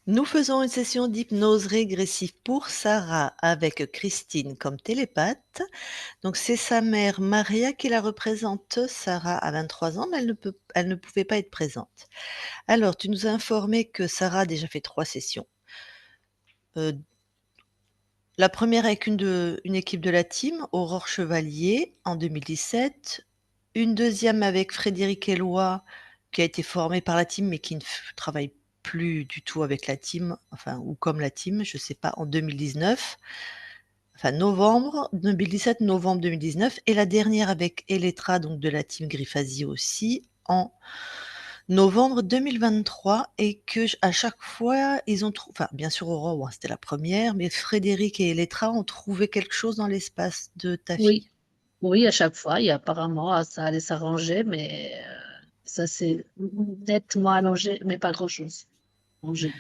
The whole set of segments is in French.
Nous faisons une session d'hypnose régressive pour Sarah avec Christine comme télépathe. Donc c'est sa mère Maria qui la représente. Sarah a 23 ans, mais elle ne pouvait pas être présente. Alors, tu nous as informé que Sarah a déjà fait 3 sessions. Heu, la première avec une équipe de la team, Aurore Chevalier en 2017. Une deuxième avec Frédéric Eloi, qui a été formé par la team, mais qui ne travaille plus du tout avec la team, enfin ou comme la team, je sais pas, en 2019. Enfin novembre 2017, novembre 2019 et la dernière avec Elettra, donc de la team Griffasie aussi, en novembre 2023 et que à chaque fois, ils ont trouvé, enfin bien sûr Aurore, bon, c'était la première, mais Frédéric et Elettra ont trouvé quelque chose dans l'espace de ta fille. Oui, oui, à chaque fois, et apparemment, ça allait s'arranger, mais ça s'est nettement allongé, mais pas grand-chose. Allongé.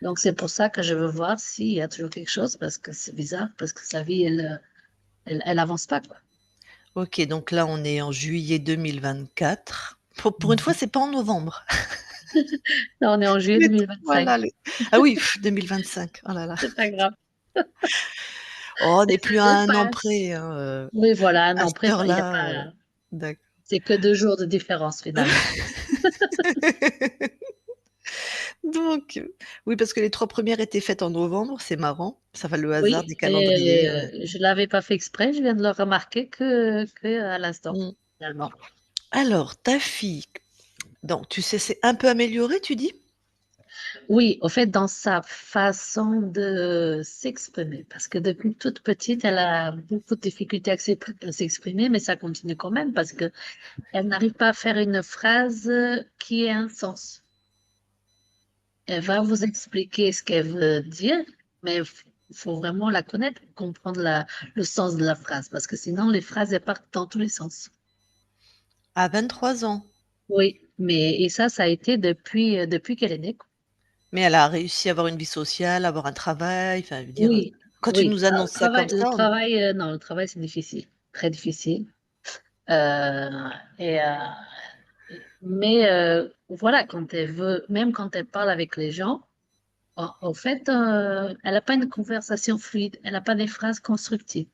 Donc, c'est pour ça que je veux voir s'il y a toujours quelque chose, parce que c'est bizarre, parce que sa vie, elle avance pas, quoi. OK, donc là, on est en juillet 2024. Pour une fois, Mhm. c'est pas en novembre. Là, on est en juillet Les 2025. voilà les ah oui, 2025. Oh là là. C'est pas grave. Oh, on n'est Ça plus à se 1 an passe. près, hein, Oui, voilà, à non, cette il y a heure-là, pas, d'acc c'est que 2 jours de différence, finalement. donc oui, parce que les 3 premières étaient faites en novembre, c'est marrant. Ça va le hasard Oui, des calendriers, et je l'avais pas fait exprès, je viens de le remarquer que à l'instant, mmh. finalement. Alors ta fille, donc tu sais, c'est un peu amélioré, tu dis? Oui, au fait, dans sa façon de s'exprimer, parce que depuis toute petite, elle a beaucoup de difficultés à s'exprimer, mais ça continue quand même parce que elle n'arrive pas à faire une phrase qui ait un sens. Elle va vous expliquer ce qu'elle veut dire, mais il faut vraiment la connaître pour comprendre le sens de la phrase, parce que sinon les phrases, elles partent dans tous les sens. À 23 ans, Oui, mais et ça a été depuis qu'elle est née, quoi. mais elle a réussi à avoir une vie sociale, avoir un travail, enfin, je veux dire, Oui, quand tu oui. nous Ah, annonces ça comme ça, on non, le travail, c'est difficile, très difficile. Heu et mais voilà, quand elle veut même quand elle parle avec les gens, en fait, elle a pas une conversation fluide, elle a pas des phrases constructives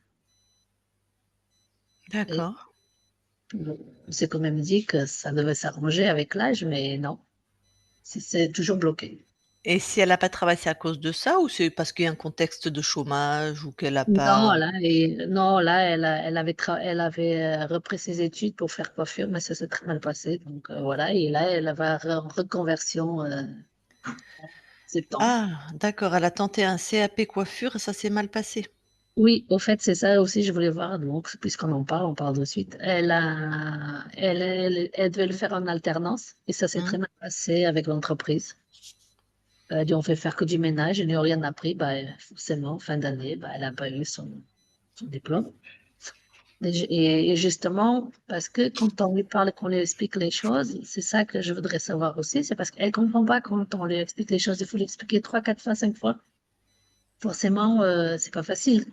et d'accord. bon, on s'est quand même dit que ça devait s'arranger avec l'âge, mais non, c'est toujours bloqué. Et si elle a pas travaillé, c'est à cause de ça ou c'est parce qu'il y a un contexte de chômage ou qu'elle a Non, pas là, elle avait, repris ses études pour faire coiffure, mais ça s'est très mal passé, donc voilà et là, elle va en reconversion, septembre. ah d'accord, elle a tenté un CAP coiffure et ça s'est mal passé? Oui, au fait, c'est ça aussi, je voulais voir, donc puisqu'on en parle, on parle de suite. Elle devait le faire en alternance et ça s'est Mmh. très mal passé avec l'entreprise. Elle lui ont fait faire que du ménage, ils lui ont rien appris, bah, forcément, fin d'année, bah, elle a pas eu son diplôme. Et justement, parce que quand on lui parle, qu'on lui explique les choses, c'est ça que je voudrais savoir aussi, c'est parce qu'elle comprend pas quand on lui explique les choses, il faut lui expliquer 3, 4 fois, 5 fois. Forcément, c'est pas facile.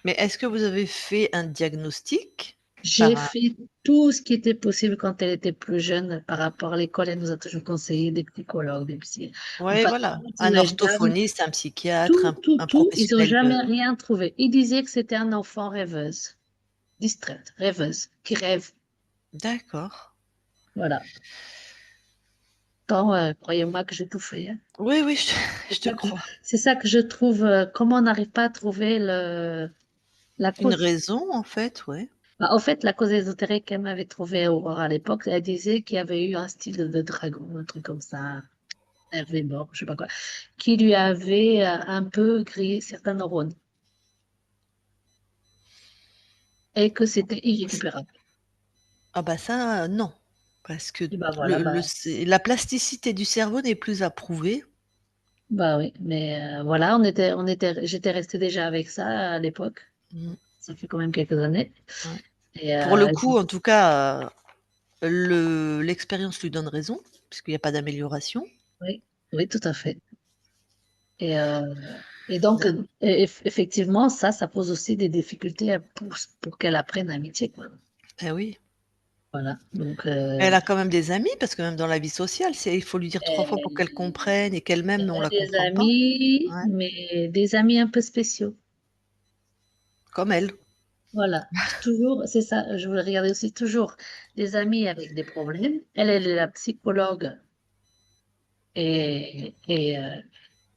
Mais est-ce que vous avez fait un diagnostic J'ai par un fait tout ce qui était possible quand elle était plus jeune par rapport à l'école. Elle nous a toujours conseillé des psychologues, des psy ouais, enfin, voilà, toute un imaginable. orthophoniste, un psychiatre, Tout, tout, un tout, ils ont professionnel jamais de rien trouvé. Ils disaient que c'était un enfant rêveuse, distraite, rêveuse, qui rêve. d'accord. Voilà. Tant, croyez-moi que j'ai tout fait, hein. Oui, oui, je C'est te ça que crois. c'est ça que je trouve, comment on n'arrive pas à trouver la Une cause. raison en fait, ouais. Bah, en fait, la cause ésotérique qu'elle m'avait trouvée Aurore à l'époque, elle disait qu'il y avait eu un style de dragon, un truc comme ça. Hervé Mort, je sais pas quoi, qui lui avait, un peu grillé certains neurones et que c'était irrécupérable. Ah bah ça, non, parce que Et bah, voilà, la plasticité du cerveau n'est plus à prouver. bah, oui, mais voilà, j'étais restée déjà avec ça à l'époque. Mmh, Ça fait quand même quelques années ouais. et Pour le coup, en tout cas, le l'expérience lui donne raison, puisqu'il y a pas d'amélioration. oui, oui, tout à fait et donc D'ac effectivement, ça pose aussi des difficultés pour qu'elle apprenne un métier, quoi. eh oui. Voilà, donc Elle a quand même des amis parce que même dans la vie sociale, il faut lui dire 3 fois pour qu'elle elle comprenne et qu'elle-même, on a la des comprend pas. amis, Ouais, mais des amis un peu spéciaux. comme elle. Voilà, toujours, c'est ça, je voulais regarder aussi toujours des amis avec des problèmes. Elle est la psychologue et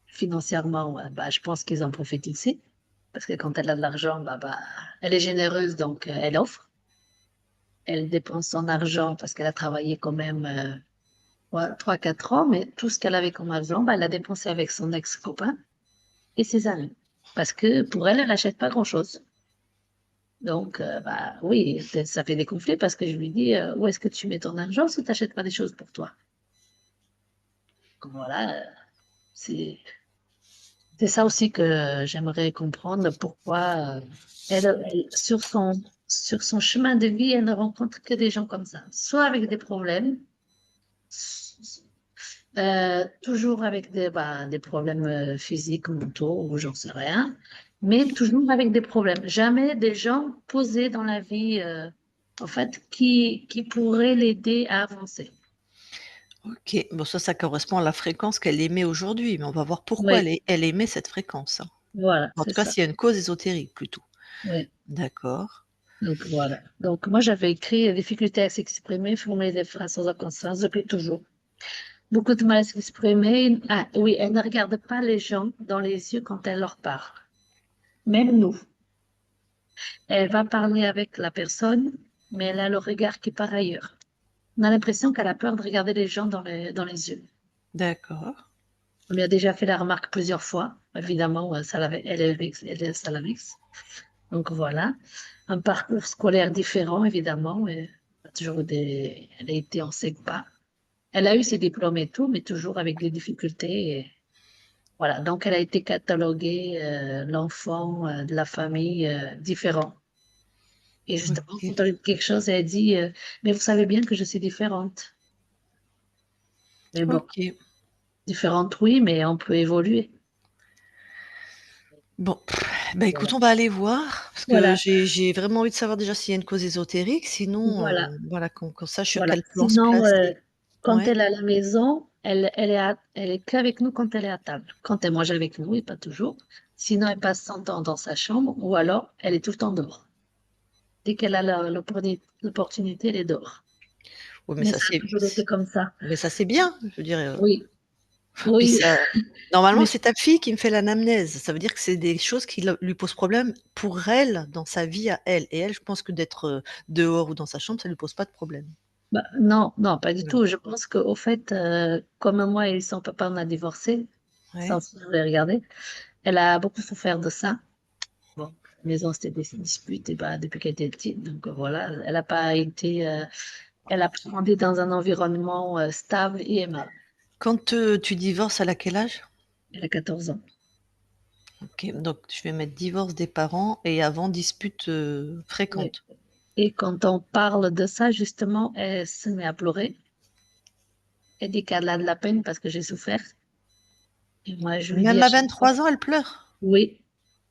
financièrement, bah, je pense qu'ils en profitent ici. Parce que quand elle a de l'argent, bah, elle est généreuse, donc elle offre. Elle dépense son argent parce qu'elle a travaillé quand même ouais, 3-4 ans, mais tout ce qu'elle avait comme argent, bah, elle l'a dépensé avec son ex-copain et ses amis. Parce que pour elle, elle n'achète pas grand-chose. Donc, bah oui, ça fait des conflits parce que je lui dis, où est-ce que tu mets ton argent si tu n'achètes pas des choses pour toi? Donc, voilà, c'est c'est ça aussi que j'aimerais comprendre pourquoi sur son chemin de vie, elle ne rencontre que des gens comme ça, soit avec des problèmes, toujours avec des problèmes physiques, mentaux, ou j'en sais rien, mais toujours avec des problèmes. Jamais des gens posés dans la vie, en fait, qui pourraient l'aider à avancer. OK. Bon ça correspond à la fréquence qu'elle émet aujourd'hui, mais on va voir pourquoi Oui, elle émet cette fréquence, hein. voilà, En c'est tout cas, ça. s'il y a une cause ésotérique plutôt. Oui. D'accord. Donc voilà. Donc moi j'avais écrit difficulté à s'exprimer, formuler des phrases sans aucun depuis toujours. Beaucoup de mal à s'exprimer. Ah oui, elle ne regarde pas les gens dans les yeux quand elle leur parle. Même nous. Elle va parler avec la personne, mais elle a le regard qui part ailleurs. On a l'impression qu'elle a peur de regarder les gens dans les yeux. D'accord. On lui a déjà fait la remarque plusieurs fois. Évidemment, ça la vexe. Donc voilà. Un parcours scolaire différent, évidemment. Et toujours elle a été en SECPA. Elle a eu ses diplômes et tout, mais toujours avec des difficultés. Et voilà. Donc elle a été cataloguée, l'enfant de la famille différent. Et justement, OK. quand on lui dit quelque chose, elle dit, mais vous savez bien que je suis différente. Mais bon, OK. différente, oui, mais on peut évoluer. Bon, bah, écoute, Voilà. on va aller voir parce que Voilà. j'ai vraiment envie de savoir déjà s'il y a une cause ésotérique, sinon, Voilà. voilà, qu'on sache sur Voilà. quel plan se Sinon, placer. quand Ouais, elle est à la maison, elle est qu'avec nous quand elle est à table. Quand elle mange avec nous, et pas toujours. Sinon, elle passe son temps dans sa chambre ou alors elle est tout le temps dehors. Dès qu'elle a l'opportunité, elle est dehors. ouais, Mais ça a toujours été comme ça. mais ça, c'est bien, je veux dire, Oui, puis oui, ça normalement, mais c'est ta fille qui me fait l'anamnèse. Ça veut dire que c'est des choses qui le lui posent problème pour elle, dans sa vie à elle et elle, je pense que d'être, dehors ou dans sa chambre, ça lui pose pas de problème. bah, non, non, pas du Non. tout. Je pense qu'au fait, comme moi et son papa, on a divorcé, ça Ouais. aussi, je l'ai regardé, elle a beaucoup souffert de ça. Bon, la maison, c'était des disputes et bah, depuis qu'elle était petite. Donc voilà, elle n'a pas été, elle a grandi dans un environnement stable et aimable. Quand, tu divorces, elle a quel âge? Elle a 14 ans. OK, donc je vais mettre divorce des parents et avant dispute, Oui. fréquente. Et quand on parle de ça, justement, elle se met à pleurer. Elle dit qu'elle a de la peine parce que j'ai souffert. Et moi, je lui dis Même à à chaque fois, 23 ans, elle pleure? oui,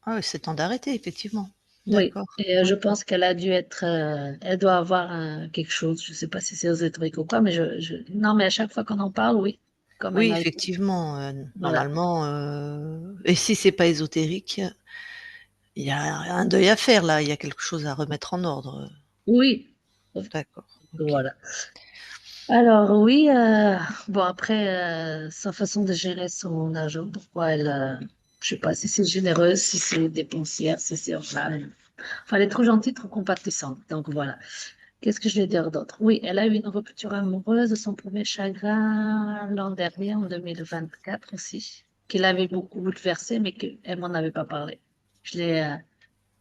Ah oui, c'est temps d'arrêter effectivement. oui. D'accord, Et je OK. pense qu'elle a dû être, elle doit avoir quelque chose. Je sais pas si c'est aux électriques ou quoi, mais non, mais à chaque fois qu'on en parle, oui, comme elle Oui, m'a, effectivement, voilà. normalement, et si c'est pas ésotérique, il y a un deuil à faire là, il y a quelque chose à remettre en ordre, Oui, d'accord, OK. voilà. Alors oui, bon après, sa façon de gérer son argent, pourquoi elle, je sais pas si c'est généreuse, si c'est dépensière, si c'est enfin, elle est trop gentille, trop compatissante. Donc voilà. Qu'est-ce que je vais dire d'autre? Oui, elle a eu une rupture amoureuse de son premier chagrin l'an dernier, en 2024 aussi, qui l'avait beaucoup bouleversée, mais qu'elle m'en avait pas parlé. Je l'ai, euh,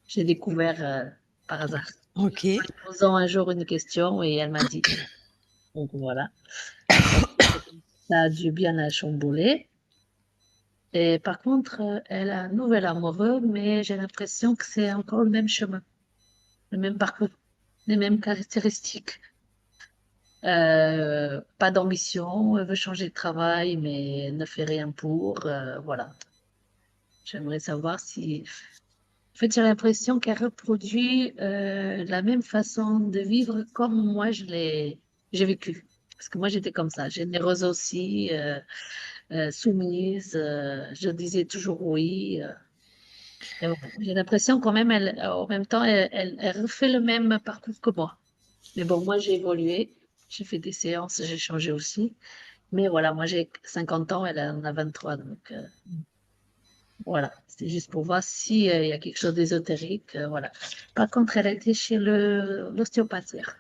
je l'ai découvert par hasard. En OK. lui posant un jour une question et elle m'a dit. Donc voilà. Donc, ça a dû bien la chambouler. Et par contre, elle a un nouvel amoureux, mais j'ai l'impression que c'est encore le même chemin, le même parcours, les mêmes caractéristiques. Pas d'ambition, elle veut changer de travail, mais elle ne fait rien pour. Voilà. J'aimerais savoir si fait, j'ai l'impression qu'elle reproduit la même façon de vivre comme moi j'ai vécu. Parce que moi, j'étais comme ça, généreuse aussi, soumise, je disais toujours oui. Et voilà. J'ai l'impression quand même, en même temps, elle refait le même parcours que moi. Mais bon, moi, j'ai évolué, j'ai fait des séances, j'ai changé aussi. Mais voilà, moi, j'ai 50 ans, elle en a 23, donc voilà. C'était juste pour voir si, il y a quelque chose d'ésotérique, voilà. Par contre, elle a été chez l'ostéopathe hier.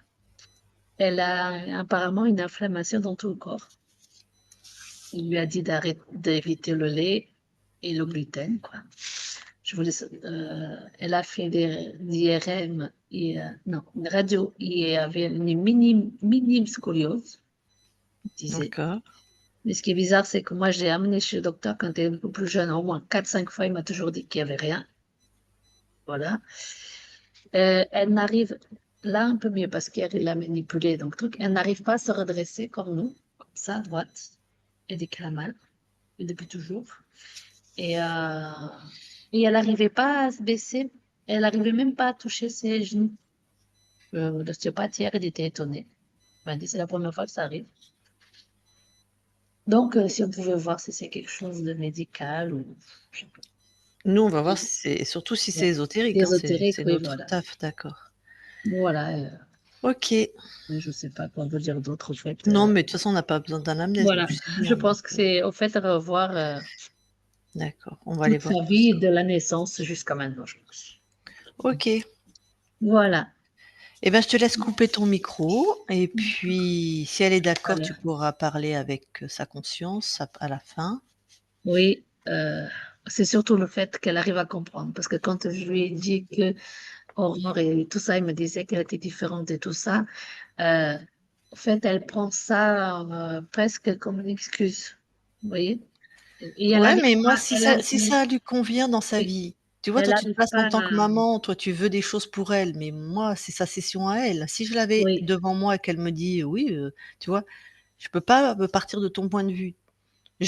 Elle a apparemment une inflammation dans tout le corps. Il lui a dit d'éviter le lait et le gluten, quoi. Elle a fait d'IRM et, non, une radio. Il y avait une minime scoliose, il disait. D'accord. Mais ce qui est bizarre, c'est que moi, je l'ai amené chez le docteur quand elle était beaucoup plus jeune, au moins 4, 5 fois, il m'a toujours dit qu'il n'y avait rien. Voilà. Elle n'arrive, là un peu mieux parce qu'hier, il l'a manipulée, donc truc, elle n'arrive pas à se redresser comme nous, comme ça, à droite. Elle dit qu'elle a mal, et depuis toujours. Et, euh, et elle n'arrivait pas à se baisser, elle n'arrivait même pas à toucher ses genoux. L'ostéopathe hier, il était étonné. Il m'a dit, c'est la première fois que ça arrive. Donc, si on pouvait voir si c'est quelque chose de médical ou je sais pas. Nous, on va voir si c'est surtout si c'est Ouais. ésotérique, hein, Ésotérique, c'est oui, notre voilà. taf, d'accord. Voilà. OK. Mais je sais pas quoi vous dire d'autre, au fait. Non, mais de toute façon, on n'a pas besoin d'anamnèse, mais Voilà. tu sais Je bien, donc pense que c'est, au fait, revoir d'accord, on va aller toute voir sa tout ça. vie de la naissance jusqu'à maintenant, je pense. OK. Voilà. Eh ben, je te laisse couper ton micro et puis si elle est d'accord, tu Voilà. pourras parler avec, sa conscience à la fin. Oui. C'est surtout le fait qu'elle arrive à comprendre. Parce que quand je lui ai dit que Aurore et tout ça, il me disait qu'elle était différente et tout ça. Euh, En fait, elle prend ça presque comme une excuse. Vous voyez? Et elle Ouais, arrive mais moi, pas, si ça lui convient dans sa oui, vie, tu vois, elle toi, tu te arrive places pas en tant que à, maman, toi, tu veux des choses pour elle, mais moi, c'est sa session à elle. Si je l'avais oui, devant moi et qu'elle me dit: «Oui», tu vois, je peux pas, partir de ton point de vue.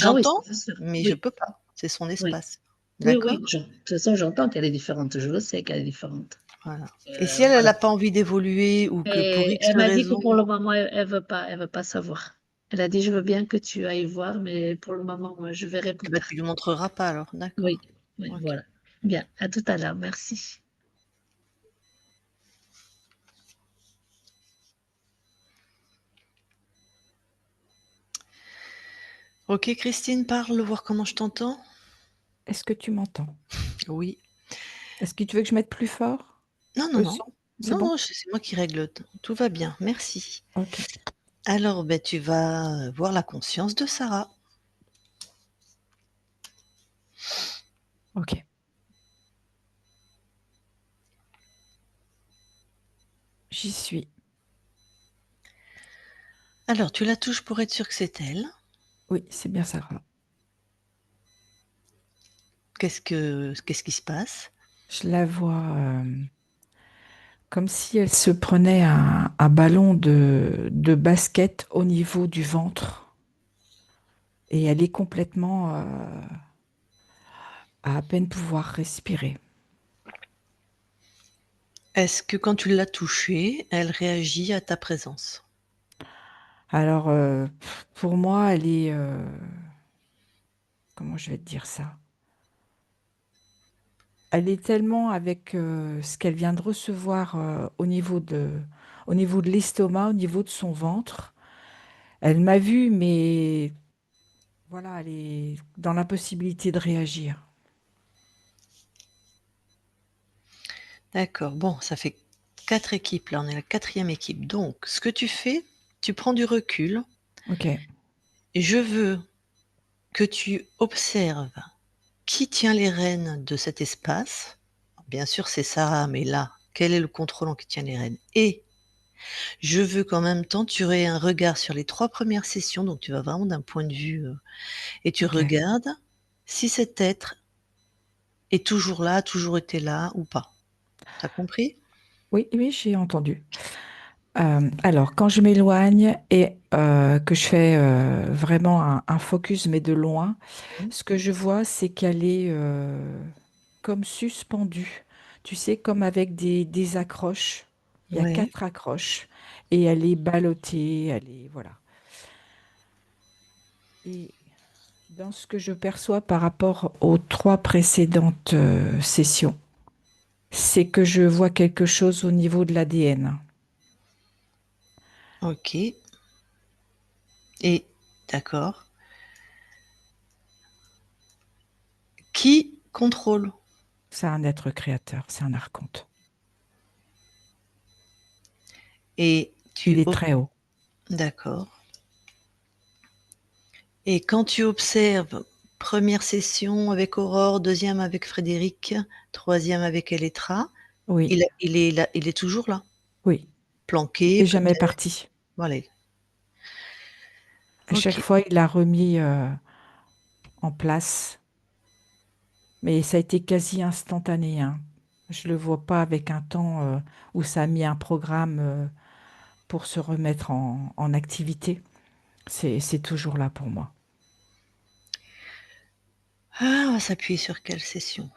ah oui, J'entends, c'est sûr, mais je oui, peux pas. C'est son oui, espace. oui, D'accord? oui, de toute façon, j'entends qu'elle est différente, je le sais qu'elle est différente. Voilà. Et si elle, elle Voilà. a pas envie d'évoluer ou que pour Et X elle m'a dit que raison, pour le moment, elle veut pas savoir. Elle a dit, je veux bien que tu ailles voir, mais pour le moment, moi, je verrai eh plus ben, tard. tu lui montreras pas alors, Oui, d'accord. oui, OK. voilà. Bien, à tout à l'heure, merci. OK, Christine, parle, voir comment je t'entends? Est-ce que tu m'entends? Oui. Est-ce que tu veux que je mette plus fort Non, non, le non. son? C'est Non, bon? non, c'est moi qui règle tout va bien, merci. Ok. Alors, ben, tu vas, voir la conscience de Sarah. Ok. J'y suis. Alors, tu la touches pour être sûre que c'est elle. Oui, c'est bien ça. Qu'est-ce qui se passe? Je la vois comme si elle se prenait un ballon de basket au niveau du ventre et elle est complètement à peine pouvoir respirer. Est-ce que quand tu l'as touchée, elle réagit à ta présence? Alors, pour moi, elle est... comment je vais te dire ça? Elle est tellement avec ce qu'elle vient de recevoir au niveau de l'estomac, au niveau de son ventre. Elle m'a vue, mais voilà, elle est dans l'impossibilité de réagir. D'accord, bon, ça fait 4 équipes là, on est la quatrième équipe. Donc, ce que tu fais, tu prends du recul Ok, et je veux que tu observes qui tient les rênes de cet espace. Bien sûr, c'est Sarah, mais là, quel est le contrôlant qui tient les rênes? Et je veux qu'en même temps, tu aies un regard sur les 3 premières sessions, donc tu vas vraiment d'un point de vue, et tu ok. regardes si cet être est toujours là, a toujours été là ou pas. Tu as compris? Oui, oui, j'ai entendu. Alors, quand je m'éloigne et que je fais vraiment un focus, mais de loin, Mmh. ce que je vois, c'est qu'elle est comme suspendue. tu sais, comme avec des accroches. Il y a Ouais. 4 accroches et elle est ballottée, elle est, voilà. Et dans ce que je perçois par rapport aux 3 précédentes sessions, c'est que je vois quelque chose au niveau de l'ADN. OK. Et d'accord. Qui contrôle? C'est un être créateur, c'est un archonte. Et Il tu est ob très haut. d'accord. Et quand tu observes, première session avec Aurore, deuxième avec Frédéric, troisième avec Elettra, Oui, il est là, il est toujours là? oui. Il Planqué n'est jamais peut-être? parti. Voilà. À chaque OK. fois, il l'a remis en place, mais ça a été quasi instantané, hein. Je ne le vois pas avec un temps où ça a mis un programme pour se remettre en activité. C'est toujours là pour moi. Ah, on va s'appuyer sur quelle session?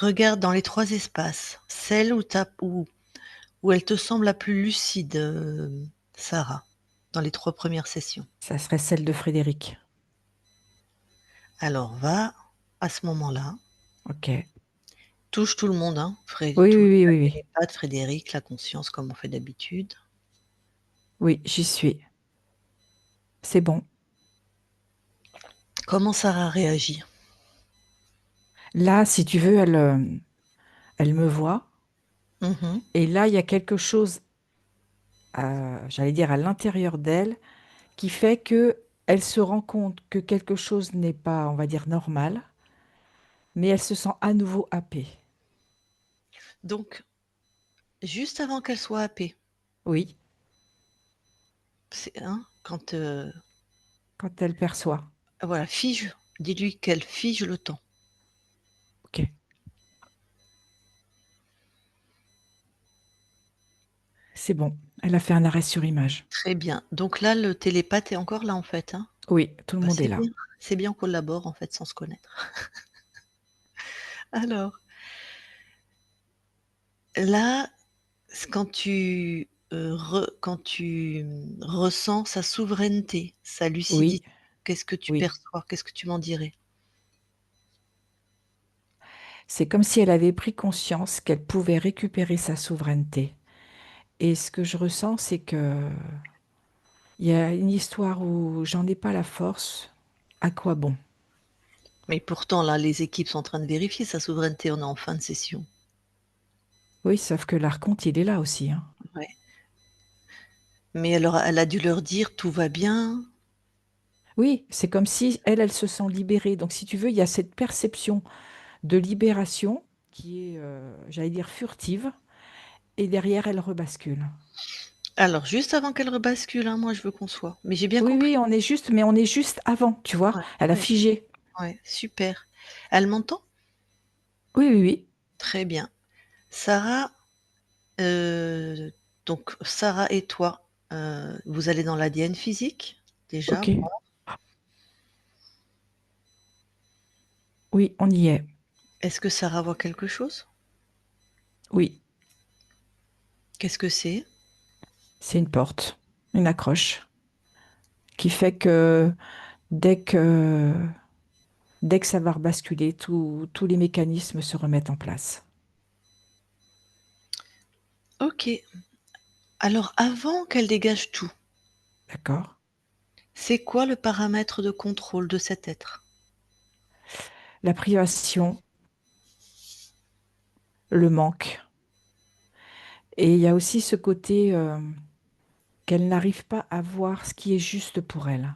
Regarde dans les 3 espaces, celle où elle te semble la plus lucide, Sarah, dans les 3 premières sessions. Ça serait celle de Frédéric. Alors va à ce moment-là, Ok. touche tout le monde, hein, Oui, tout oui, oui, la oui, oui. télépathe, Frédéric, la conscience comme on fait d'habitude. Oui, j'y suis. C'est bon. Comment Sarah réagit? Là, si tu veux, elle me voit. Mmh. Et là, il y a quelque chose, j'allais dire, à l'intérieur d'elle qui fait que elle se rend compte que quelque chose n'est pas, on va dire, normal, mais elle se sent à nouveau happée. Donc juste avant qu'elle soit happée, Oui, c'est hein, quand, quand elle perçoit. voilà, fige, dis-lui qu'elle fige le temps. Ok, c'est bon. Elle a fait un arrêt sur image. Très bien. Donc là, le télépathe est encore là, en fait, hein? Oui, tout le Bah, monde est là. c'est bien, on collabore, en fait, sans se connaître. Alors, là, quand tu, ressens sa souveraineté, sa Oui, lucidité, qu'est-ce que tu oui. perçois? Qu'est-ce que tu m'en dirais? C'est comme si elle avait pris conscience qu'elle pouvait récupérer sa souveraineté. Et ce que je ressens, c'est que il y a une histoire où j'en ai pas la force. À quoi bon? Mais pourtant, là, les équipes sont en train de vérifier sa souveraineté, on est en fin de session. Oui, sauf que l'archonte, il est là aussi, hein. Ouais. Mais elle a dû leur dire: «Tout va bien». Oui, c'est comme si elle, elle se sent libérée. Donc, si tu veux, il y a cette perception de libération qui est, j'allais dire, furtive, et derrière, elle rebascule. Alors juste avant qu'elle rebascule, hein, moi je veux qu'on soit mais j'ai bien Oui, compris. oui, on est juste, mais on est juste avant, tu vois. Ouais, Elle a ouais, figé. ouais, super. Elle m'entend? Oui, oui, oui. Très bien. Sarah, heu, donc Sarah et toi, vous allez dans l'ADN physique, déjà, Ok. voir. Oui, on y est. Est-ce que Sarah voit quelque chose? Oui, Qu'est-ce que c'est? c'est une porte, une accroche, qui fait que dès que, dès que ça va rebasculer, tous les mécanismes se remettent en place. OK. Alors avant qu'elle dégage tout, D'accord? c'est quoi le paramètre de contrôle de cet être? La privation, le manque. Et il y a aussi ce côté qu'elle n'arrive pas à voir ce qui est juste pour elle.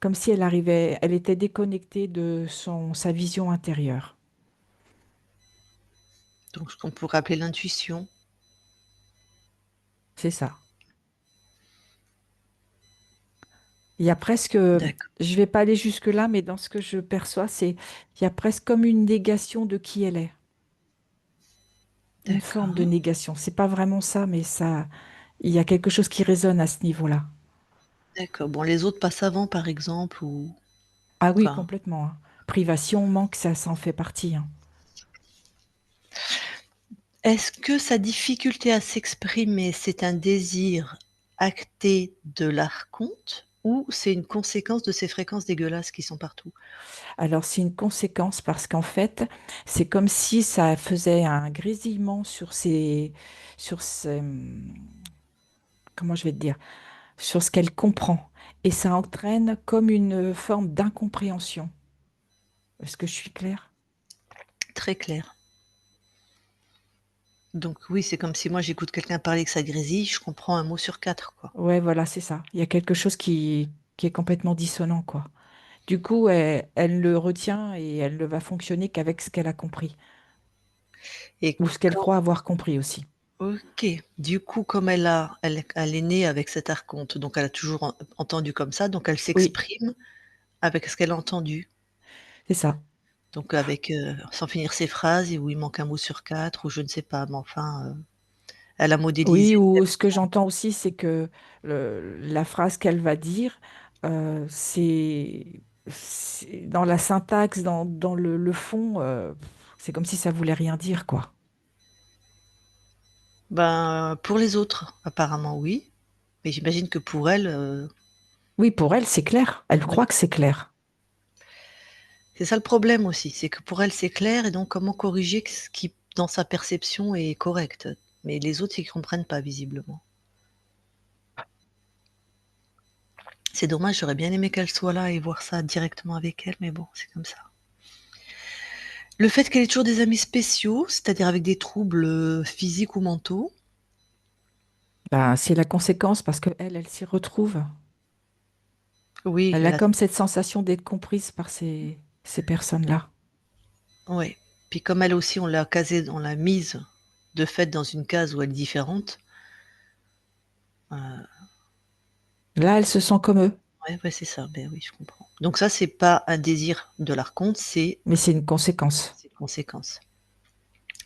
Comme si elle arrivait, elle était déconnectée de sa vision intérieure. Donc ce qu'on pourrait appeler l'intuition. C'est ça. Il y a presque, je D'accord, ne vais pas aller jusque-là, mais dans ce que je perçois, il y a presque comme une négation de qui elle est. Une forme de d'accord, négation. C'est pas vraiment ça, mais ça, il y a quelque chose qui résonne à ce niveau-là. d'accord. Bon les autres passent avant par exemple ou Ah oui, enfin complètement, hein. Privation, manque, ça en fait partie, hein. Est-ce que sa difficulté à s'exprimer, c'est un désir acté de l'archonte ou c'est une conséquence de ces fréquences dégueulasses qui sont partout? Alors, c'est une conséquence parce qu'en fait, c'est comme si ça faisait un grésillement sur ses, comment je vais te dire, sur ce qu'elle comprend. Et ça entraîne comme une forme d'incompréhension. Est-ce que je suis claire? Très clair. Donc oui, c'est comme si moi j'écoute quelqu'un parler que ça grésille, je comprends un mot sur 4, quoi. Ouais, voilà, c'est ça. Il y a quelque chose qui est complètement dissonant, quoi. Du coup, elle le retient et elle ne va fonctionner qu'avec ce qu'elle a compris, Et ou ce qu'elle quand croit avoir compris aussi. OK, du coup, comme elle est née avec cet archonte, donc elle a toujours entendu comme ça, donc elle Oui, s'exprime avec ce qu'elle a entendu. c'est ça. Donc avec, sans finir ses phrases et où il manque un mot sur 4 ou je ne sais pas, mais enfin, elle a Oui, modélisé. ou ce que j'entends aussi, c'est que la phrase qu'elle va dire, c'est dans la syntaxe, dans le fond, c'est comme si ça voulait rien dire, quoi. Ben, pour les autres, apparemment oui, mais j'imagine que pour elle, Oui, pour elle, c'est clair. Elle oui. croit que c'est clair. C'est ça le problème aussi, c'est que pour elle c'est clair et donc comment corriger que ce qui, dans sa perception, est correct? Mais les autres, ils comprennent pas visiblement. C'est dommage, j'aurais bien aimé qu'elle soit là et voir ça directement avec elle, mais bon, c'est comme ça. Le fait qu'elle ait toujours des amis spéciaux, c'est-à-dire avec des troubles, physiques ou mentaux, Ben, c'est la conséquence parce que elle s'y retrouve. oui, Elle a elle a comme cette sensation d'être comprise par ces personnes-là. ouais. Puis comme elle aussi, on l'a mise de fait dans une case où elle est différente, heu, Là, elle se sent comme eux, ouais, ouais, c'est ça, ben oui, je comprends. Donc ça, c'est pas un désir de l'archonte, mais c'est une conséquence. c'est une conséquence.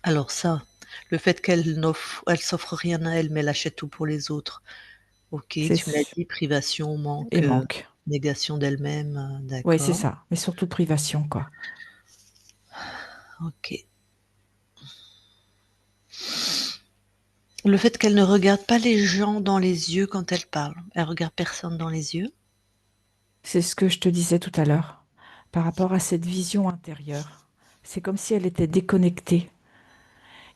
Alors ça, le fait elle s'offre rien à elle, mais elle achète tout pour les autres. OK, C'est tu me l'as su- dit, privation, manque, et manque. négation d'elle-même, Oui, c'est d'accord, ça. Mais surtout privation, quoi. OK. Le fait qu'elle ne regarde pas les gens dans les yeux quand elle parle. Elle regarde personne dans les yeux. C'est ce que je te disais tout à l'heure, par rapport à cette vision intérieure. C'est comme si elle était déconnectée.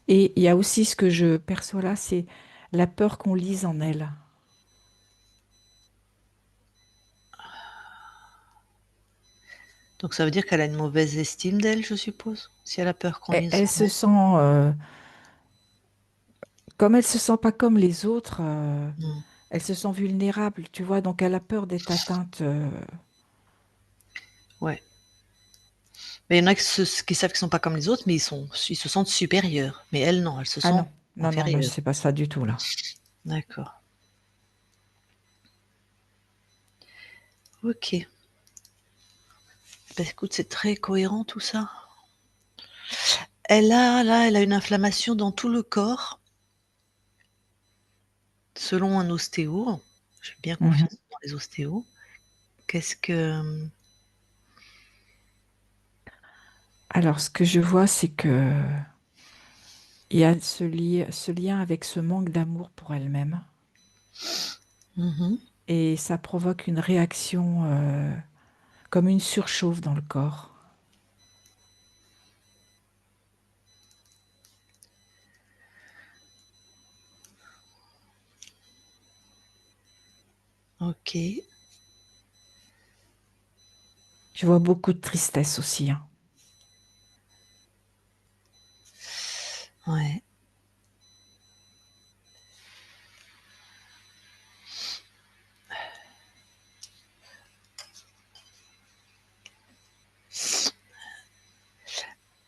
Et il y a aussi ce que je perçois là, c'est la peur qu'on lise en elle. Donc ça veut dire qu'elle a une mauvaise estime d'elle, je suppose? Si elle a peur qu'on lise Elle son se sent, comme elle se sent pas comme les autres, mmh, elle se sent vulnérable, tu vois, donc elle a peur d'être atteinte. ouais. Mais il y en a qui savent qu'ils sont pas comme les autres, mais ils se sentent supérieurs. Mais elle, non, elle se Ah sent non, non, non, mais inférieure. c'est pas ça du tout là. D'accord. OK. Bah, écoute, c'est très cohérent tout ça. Elle a une inflammation dans tout le corps, selon un ostéo. J'ai bien Mhm. confiance dans les ostéos. Qu'est-ce que, Alors, ce que je vois, c'est que il y a ce lien avec ce manque d'amour pour elle-même, mmh. et ça provoque une réaction comme une surchauffe dans le corps. OK. Je vois beaucoup de tristesse aussi, hein. Ouais.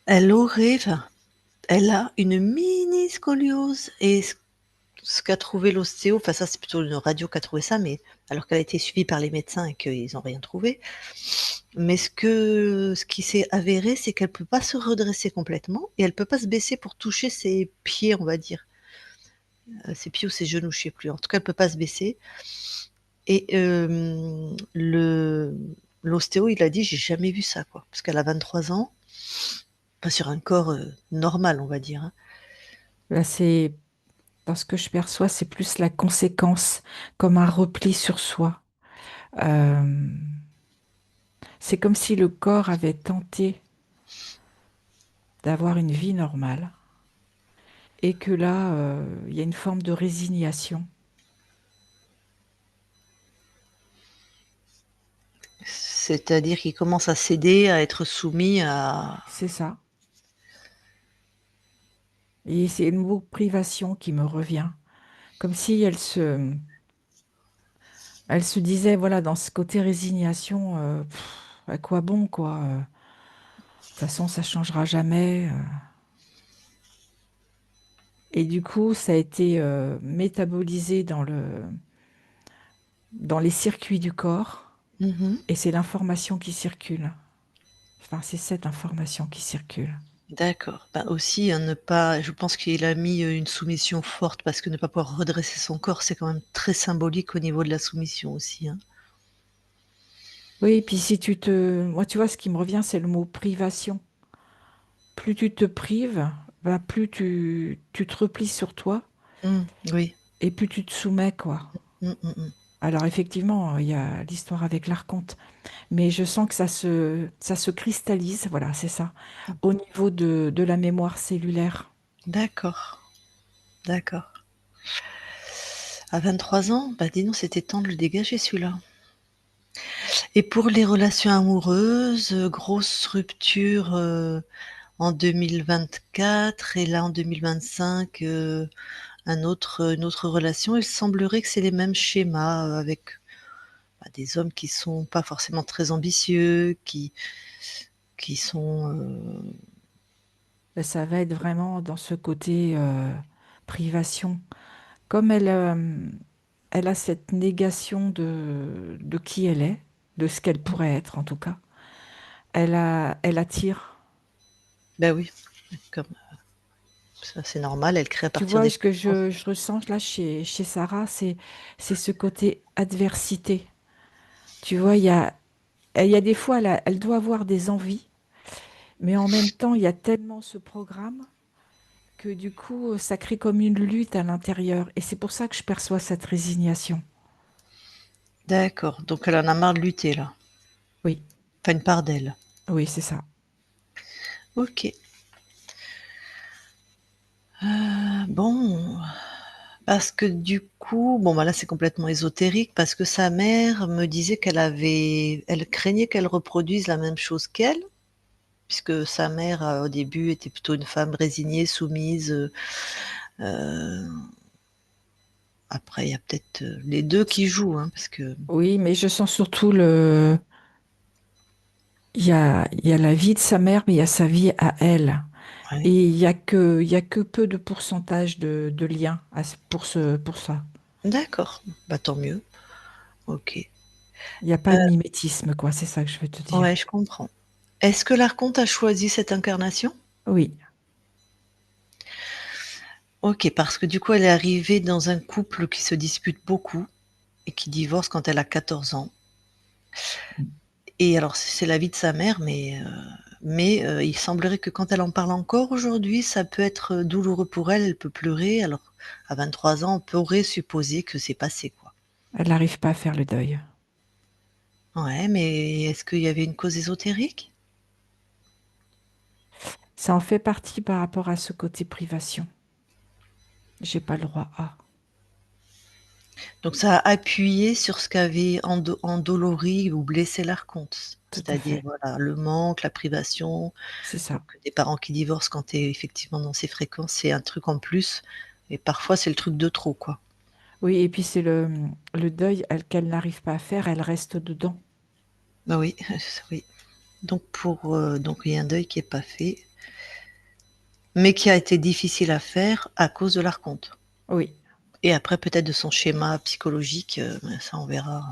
Enfin, elle a une mini scoliose et ce qu'a trouvé l'ostéo, enfin ça c'est plutôt une radio qui a trouvé ça, mais alors qu'elle a été suivie par les médecins et qu'ils ont rien trouvé. Mais ce qui s'est avéré, c'est qu'elle peut pas se redresser complètement et elle peut pas se baisser pour toucher ses pieds, on va dire. Ses pieds ou ses genoux, je sais plus. En tout cas, elle peut pas se baisser et le l'ostéo, il a dit: «J'ai jamais vu ça, quoi». Parce qu'elle a 23 ans, pas sur un corps, normal, on va dire, hein. Là, c'est, dans ce que je perçois, c'est plus la conséquence, comme un repli sur soi. Euh, c'est comme si le corps avait tenté d'avoir une vie normale et que là, il y a une forme de résignation. C'est-à-dire qu'il commence à céder, à être soumis à C'est ça. Et c'est le mot privation qui me revient. Comme si elle se disait, voilà, dans ce côté résignation, à quoi bon, quoi. De toute façon, ça changera jamais. Et du coup, ça a été métabolisé dans les circuits du corps. mmh. Et c'est l'information qui circule. Enfin, c'est cette information qui circule. D'accord. Bah, aussi, ne pas je pense qu'il a mis, une soumission forte parce que ne pas pouvoir redresser son corps, c'est quand même très symbolique au niveau de la soumission aussi, hein. Oui, et puis si tu te... Moi, tu vois, ce qui me revient, c'est le mot privation. Plus tu te prives, bah, plus tu te replies sur toi Mmh, oui. et plus tu te soumets, quoi. Mmh, mmh mh. Alors effectivement, il y a l'histoire avec l'archonte, mais je sens que ça se cristallise, voilà, c'est ça, au niveau de la mémoire cellulaire. D'accord, d'accord. À 23 ans? Bah, dis donc, c'était temps de le dégager celui-là. Et pour les relations amoureuses, grosse rupture, en 2024 et là en 2025, une autre relation. Il semblerait que c'est les mêmes schémas, avec, bah, des hommes qui sont pas forcément très ambitieux, qui sont, Ben, ça va être vraiment dans ce côté privation. Comme elle a cette négation de qui elle est, de ce qu'elle pourrait être en tout cas, elle attire. bah, oui, comme ça c'est normal, elle crée à Tu partir vois, des ce que fréquences. je ressens là chez Sarah, c'est ce côté adversité. Tu vois, il y a des fois, elle doit avoir des envies, mais en même temps, il y a tellement ce programme que du coup, ça crée comme une lutte à l'intérieur. Et c'est pour ça que je perçois cette résignation. D'accord, donc elle en a marre de lutter là? Oui, Enfin une part d'elle. oui, c'est ça. OK. Bon, parce que du coup, bon, bah, là, c'est complètement ésotérique parce que sa mère me disait elle craignait qu'elle reproduise la même chose qu'elle, puisque sa mère, au début, était plutôt une femme résignée, soumise, heu, après il y a peut-être, les 2 qui jouent, hein, parce que Oui, mais je sens surtout il y a la vie de sa mère, mais il y a sa vie à elle. ouais, Et il y a que peu de pourcentage de lien pour ça. d'accord, bah, tant mieux, OK. Il n'y a pas de mimétisme, quoi, c'est ça que je veux te Ouais, dire. je comprends. Est-ce que l'archonte a choisi cette incarnation? Oui, OK, parce que du coup, elle est arrivée dans un couple qui se dispute beaucoup et qui divorce quand elle a 14 ans et alors c'est la vie de sa mère il semblerait que quand elle en parle encore aujourd'hui, ça peut être, douloureux pour elle, elle peut pleurer alors à 23 ans, on pourrait supposer que c'est passé, quoi. elle n'arrive pas à faire le deuil. Ouais, mais est-ce qu'il y avait une cause ésotérique? Ça en fait partie par rapport à ce côté privation. J'ai pas le droit à. Donc ça a appuyé sur ce qu'avait endolori ou blessé l'archonte, Tout à c'est-à-dire, fait. voilà, le manque, la privation. C'est Donc ça. des parents qui divorcent quand tu es effectivement dans ces fréquences, c'est un truc en plus et parfois c'est le truc de trop, quoi. Oui, et puis c'est le deuil qu'elle n'arrive pas à faire, elle reste dedans. Bah oui, oui. Donc il y a un deuil qui est pas fait, mais qui a été difficile à faire à cause de l'archonte Oui. et après peut-être de son schéma psychologique, bah ça on verra.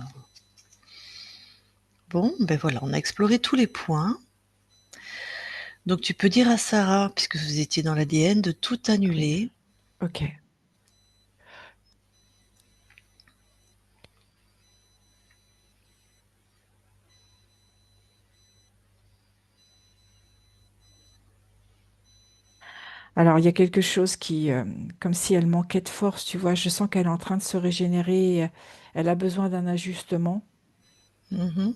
Bon, ben voilà, on a exploré tous les points. Donc tu peux dire à Sarah, puisque vous étiez dans l'ADN, de tout Oui. annuler. Ok. Alors, il y a quelque chose qui, comme si elle manquait de force, tu vois, je sens qu'elle est en train de se régénérer, elle a besoin d'un ajustement, Mhm.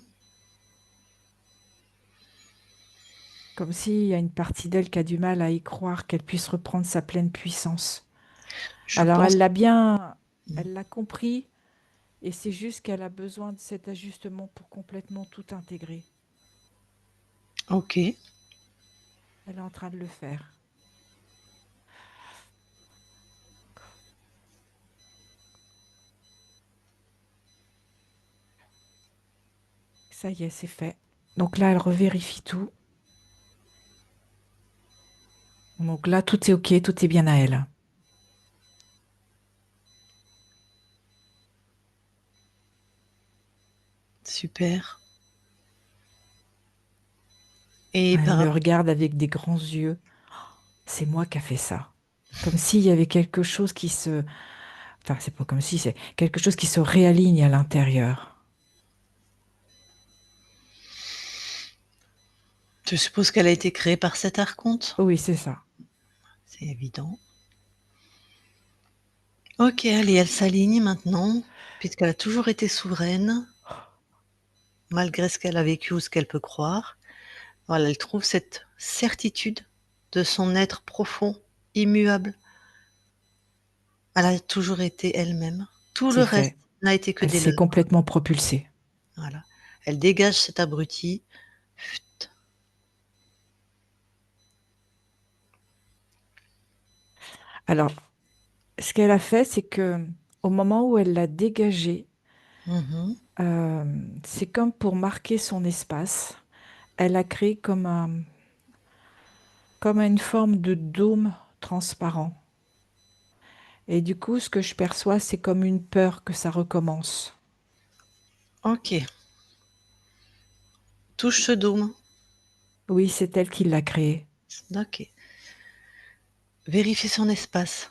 comme s'il y a une partie d'elle qui a du mal à y croire qu'elle puisse reprendre sa pleine puissance. Je Alors, pense. elle l'a compris, et c'est juste qu'elle a besoin de cet ajustement pour complètement tout intégrer. Ok. Elle est en train de le faire. Ça y est, c'est fait. Donc là, elle revérifie tout. Donc là, tout est OK, tout est bien à elle. Super. Et Elle par me rapport. regarde avec des grands yeux. C'est moi qui a fait ça. Comme s'il y avait quelque chose qui se... Enfin, c'est pas comme si, c'est quelque chose qui se réaligne à l'intérieur. Je suppose qu'elle a été créée par cet archonte. Oui, c'est ça. C'est évident. Ok, allez, elle s'aligne maintenant, puisqu'elle a toujours été souveraine, malgré ce qu'elle a vécu ou ce qu'elle peut croire. Voilà, elle trouve cette certitude de son être profond, immuable. Elle a toujours été elle-même. Tout le C'est reste fait. n'a été que Elle des s'est leurres. complètement propulsée. Voilà. Elle dégage cet abruti. Chut. Alors, ce qu'elle a fait, c'est que au moment où elle l'a dégagé, Mhm. euh, c'est comme pour marquer son espace. Elle a créé comme une forme de dôme transparent. Et du coup, ce que je perçois, c'est comme une peur que ça recommence. Ok. Touche ce dôme. Oui, c'est elle qui l'a créé. Ok. Vérifie son espace,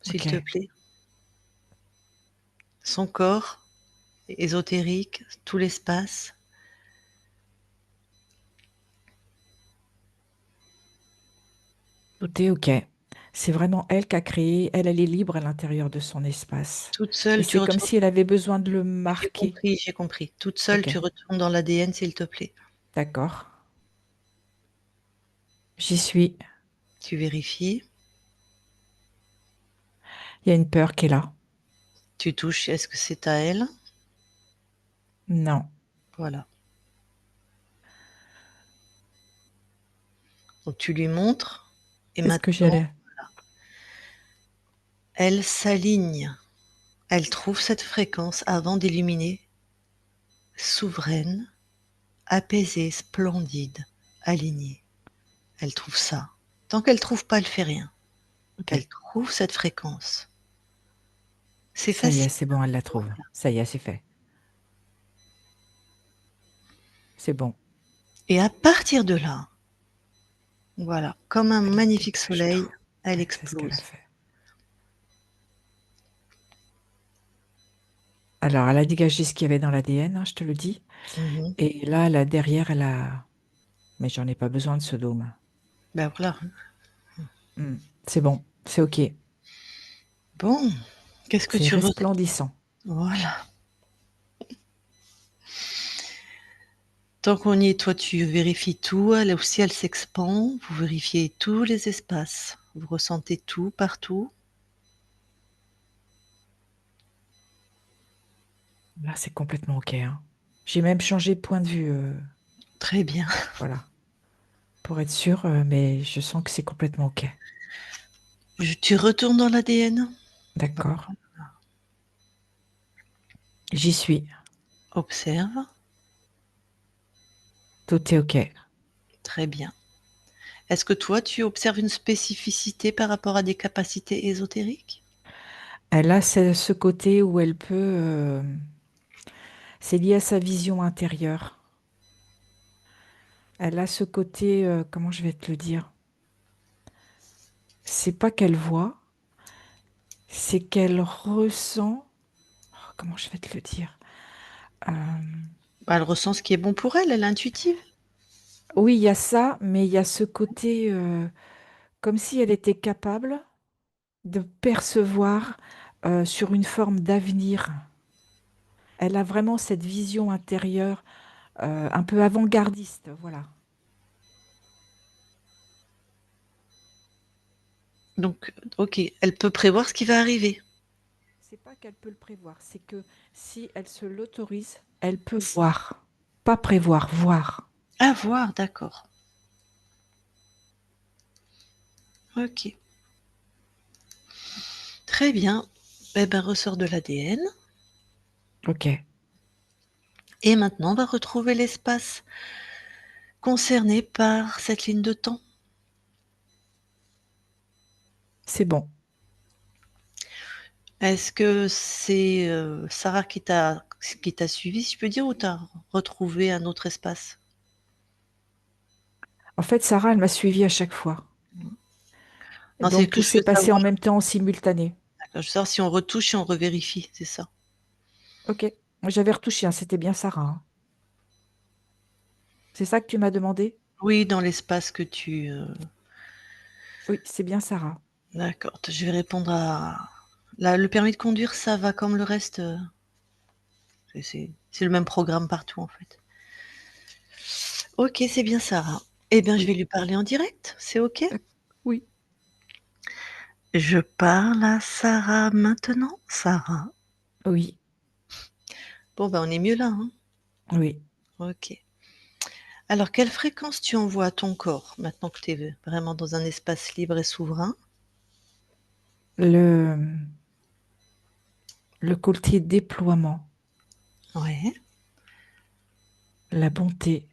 s'il Ok. te plaît. Son corps, ésotérique, tout l'espace. Tout est ok. C'est vraiment elle qui a créé. Elle est libre à l'intérieur de son espace. Toute Et seule, tu c'est comme retournes. si elle avait besoin de le J'ai marquer. compris, j'ai compris. Toute seule, Ok, tu retournes dans l'ADN, s'il te plaît. d'accord. J'y suis. Tu vérifies. Il y a une peur qui est là. Tu touches. Est-ce que c'est à elle? Non, Voilà. Donc tu lui montres. Et c'est ce que maintenant, j'allais. elle s'aligne. Elle trouve cette fréquence avant d'illuminer. Souveraine, apaisée, splendide, alignée. Elle trouve ça. Tant qu'elle trouve pas, elle fait rien. Ok. Elle trouve cette fréquence. C'est Ça y est, facile. c'est bon, elle la trouve. Ça y est, c'est fait. C'est bon. Et à partir de là, voilà, comme un Elle magnifique dégage soleil, tout. elle Elle sait ce qu'elle a explose. fait. Alors, elle a dégagé ce qu'il y avait dans l'ADN, je te le dis. Mhm. Et là, là, derrière, elle a... Mais j'en ai pas besoin de ce dôme. Ben voilà. Hmm. C'est bon, c'est ok. Bon, qu'est-ce que C'est tu ressens? resplendissant. Voilà. Tant qu'on y est, toi, tu vérifies tout. Elle aussi, elle s'expand. Vous vérifiez tous les espaces. Vous ressentez tout partout. Là, c'est complètement ok, hein. J'ai même changé de point de vue, Très bien. voilà, pour être sûre, mais je sens que c'est complètement ok. Tu retournes dans l'ADN. D'accord, j'y suis. Observe. Tout est ok. Très bien. Est-ce que toi, tu observes une spécificité par rapport à des capacités ésotériques? Elle a ce côté où elle peut, c'est lié à sa vision intérieure. Elle a ce côté, comment je vais te le dire? C'est pas qu'elle voit, c'est qu'elle ressent. Oh, comment je vais te le dire? Euh, Bah, elle ressent ce qui est bon pour elle. Elle est intuitive. oui, il y a ça, mais il y a ce côté. comme si elle était capable de percevoir sur une forme d'avenir. Elle a vraiment cette vision intérieure un peu avant-gardiste, voilà. Donc, ok, elle peut prévoir ce qui va arriver. C'est pas qu'elle peut le prévoir, c'est que si elle se l'autorise, elle peut voir. Pas prévoir, voir. À voir, d'accord. Ok, très bien. Eh ben, ressort de l'ADN. Ok, Et maintenant, on va retrouver l'espace concerné par cette ligne de temps. c'est bon. Est-ce que c'est Sarah qui t'a suivi, si je peux dire, ou t'as retrouvé un autre espace? En fait, Sarah, elle m'a suivie à chaque fois. Non, c'est Donc que tout je s'est veux passé en savoir. même temps, en simultané. D'accord, je veux savoir si on retouche et on revérifie, c'est ça. Ok, moi j'avais retouché, hein, c'était bien Sarah, hein. C'est ça que tu m'as demandé? Oui, dans l'espace que Oui, c'est bien Sarah. d'accord, je vais répondre à. Là, le permis de conduire, ça va comme le reste. C'est le même programme partout, en fait. Ok, c'est bien Sarah. Eh bien, je Oui, vais lui parler en direct. C'est ok? oui, Je parle à Sarah maintenant. Sarah. oui, Bon, ben, on est mieux là, hein? oui. Ok. Alors, quelle fréquence tu envoies à ton corps maintenant que tu es vraiment dans un espace libre et souverain? Le, le côté déploiement, Ouais. la bonté,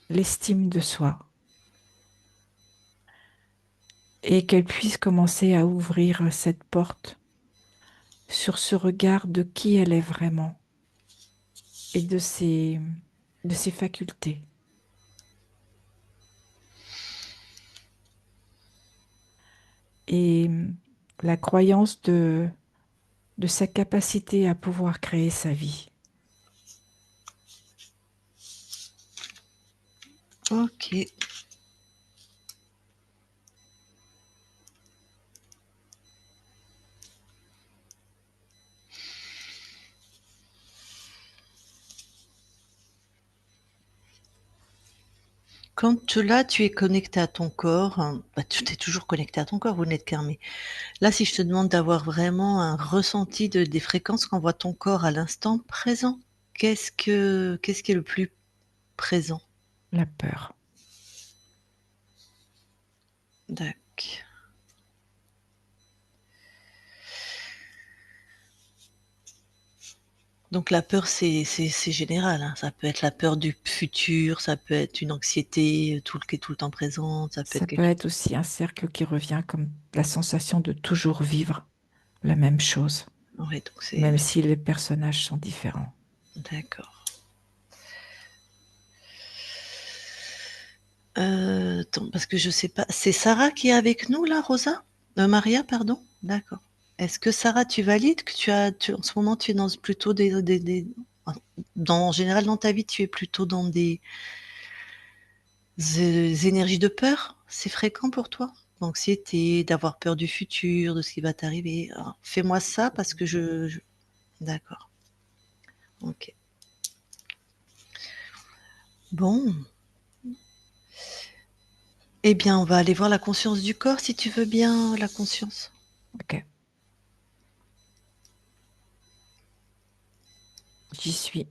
l'estime de soi, et qu'elle puisse commencer à ouvrir cette porte sur ce regard de qui elle est vraiment et de ses facultés. Et la croyance de sa capacité à pouvoir créer sa vie. Ok. Quand là, tu es connecté à ton corps, bah, tu es toujours connecté à ton corps, vous n'êtes qu'un, mais là, si je te demande d'avoir vraiment un ressenti des fréquences qu'envoie ton corps à l'instant présent, qu'est-ce qui est le plus présent? La peur. D'accord. Donc la peur, c'est général, hein. Ça peut être la peur du futur, ça peut être une anxiété qui est tout le temps présente, ça peut Ça être peut quelque chose. être aussi un cercle qui revient comme la sensation de toujours vivre la même chose, Ouais, donc c'est même si les personnages sont différents. d'accord. Attends, parce que je sais pas, c'est Sarah qui est avec nous là, Rosa? Maria, pardon? D'accord. Est-ce que Sarah, tu valides que en ce moment, tu es dans plutôt en général dans ta vie, tu es plutôt dans des énergies de peur? C'est fréquent pour toi? D'anxiété, d'avoir peur du futur, de ce qui va t'arriver. Alors, fais-moi ça parce que d'accord. Ok. Bon. Eh bien, on va aller voir la conscience du corps, si tu veux bien, la conscience. Ok, j'y suis.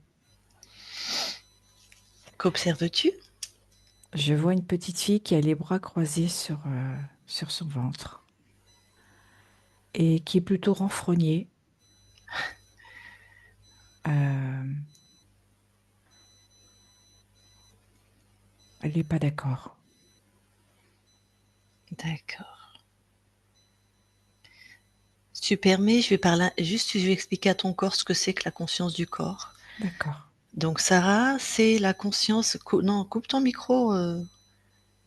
Qu'observes-tu? Je vois une petite fille qui a les bras croisés sur son ventre et qui est plutôt renfrognée. Euh, elle n'est pas d'accord. D'accord. Si tu permets, je vais parler juste, je vais expliquer à ton corps ce que c'est que la conscience du corps. D'accord. Donc Sarah, c'est la conscience non, coupe ton micro,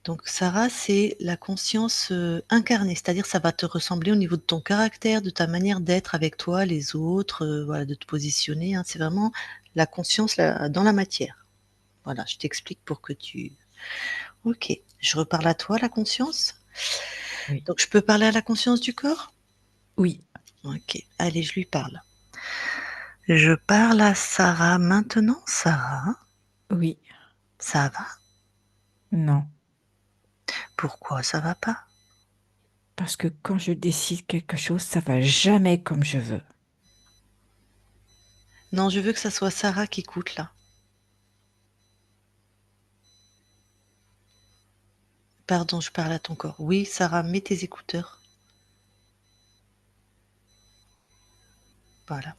donc Sarah, c'est la conscience, incarnée, c'est-à-dire ça va te ressembler au niveau de ton caractère, de ta manière d'être avec toi, les autres, voilà, de te positionner, hein. C'est vraiment la conscience dans la matière. Voilà, je t'explique pour que tu OK. Je reparle à toi, la conscience? Oui. Donc je peux parler à la conscience du corps? Oui. OK. Allez, je lui parle. Je parle à Sarah maintenant. Sarah, Oui. ça va? Non. Pourquoi ça va pas? Parce que quand je décide quelque chose, ça va jamais comme je veux. Non, je veux que ça soit Sarah qui écoute là. Pardon, je parle à ton corps. Oui, Sarah, mets tes écouteurs. Voilà.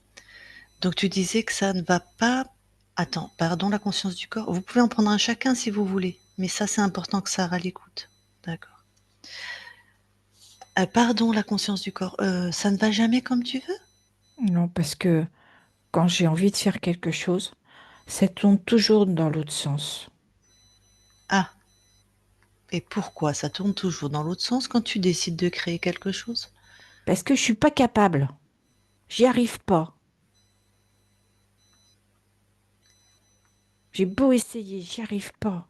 Donc tu disais que ça ne va pas. Attends, pardon, la conscience du corps. Vous pouvez en prendre un chacun si vous voulez, mais ça c'est important que Sarah l'écoute. D'accord. Pardon, la conscience du corps. Ça ne va jamais comme tu veux? Non, parce que quand j'ai envie de faire quelque chose, ça tourne toujours dans l'autre sens. Ah, et pourquoi ça tourne toujours dans l'autre sens quand tu décides de créer quelque chose? Parce que je suis pas capable. J'y arrive pas. J'ai beau essayer, j'y arrive pas.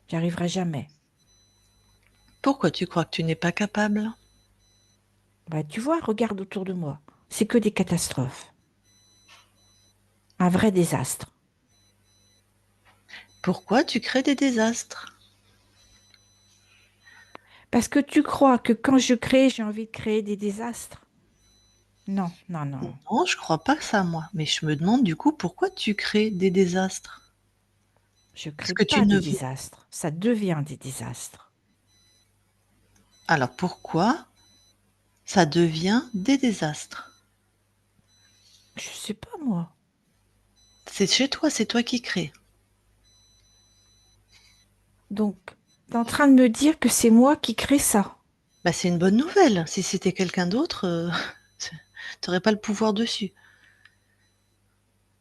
J'y arriverai jamais. Pourquoi tu crois que tu n'es pas capable? Bah, tu vois, regarde autour de moi. C'est que des catastrophes. Un vrai désastre. Pourquoi tu crées des désastres? Parce que tu crois que quand je crée, j'ai envie de créer des désastres? Non, non, non. Non, je crois pas ça moi, mais je me demande du coup pourquoi tu crées des désastres? Je Est-ce crée que tu pas ne des veux désastres. Ça devient des désastres. alors pourquoi ça devient des désastres? Je sais pas, moi. C'est chez toi, c'est toi qui crées. Donc, t'es en train de me dire que c'est moi qui crée ça. Bah, c'est une bonne nouvelle. Si c'était quelqu'un d'autre, tu pas le pouvoir dessus.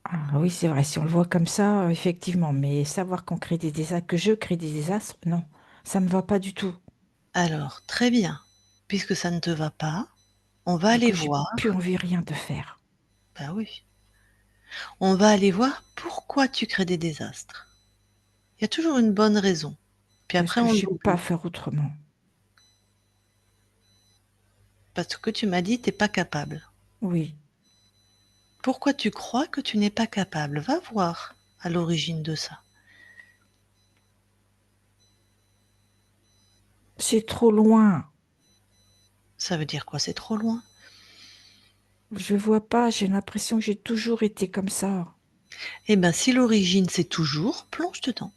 Ah oui, c'est vrai, si on le voit comme ça, effectivement. Mais savoir qu'on crée des désastres, que je crée des désastres, non, ça me va pas du tout. Alors, très bien. Puisque ça ne te va pas, on va Et aller que j'ai voir. plus envie rien de faire. Bah oui. On va aller voir pourquoi tu crées des désastres. Il y a toujours une bonne raison. Puis Parce après, que on je sais pas l'oublie. faire autrement. Parce que tu m'as dit, t'es pas capable. Oui, Pourquoi tu crois que tu n'es pas capable? Va voir à l'origine de ça. c'est trop loin. Ça veut dire quoi? C'est trop loin. Je vois pas, j'ai l'impression que j'ai toujours été comme ça. Eh ben, si l'origine c'est toujours, plonge dedans.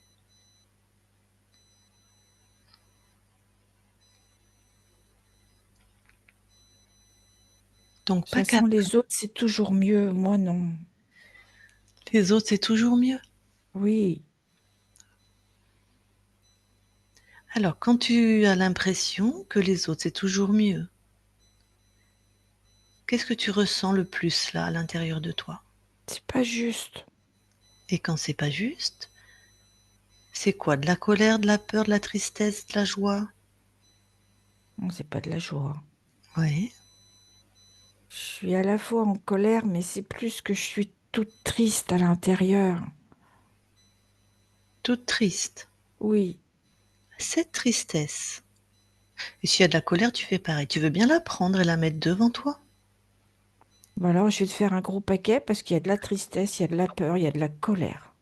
De Donc toute pas façon, capable. les autres, c'est toujours mieux. Moi, non. Les autres, c'est toujours mieux. Oui, Alors, quand tu as l'impression que les autres, c'est toujours mieux, qu'est-ce que tu ressens le plus là à l'intérieur de toi? c'est pas juste. Et quand c'est pas juste, c'est quoi? De la colère, de la peur, de la tristesse, de la joie? Non, c'est pas de la joie. Oui. Je suis à la fois en colère, mais c'est plus que je suis toute triste à l'intérieur. Toute triste. Oui. Cette tristesse. Et s'il y a de la colère, tu fais pareil. Tu veux bien la prendre et la mettre devant toi? Bah alors, je vais te faire un gros paquet parce qu'il y a de la tristesse, il y a de la peur, il y a de la colère.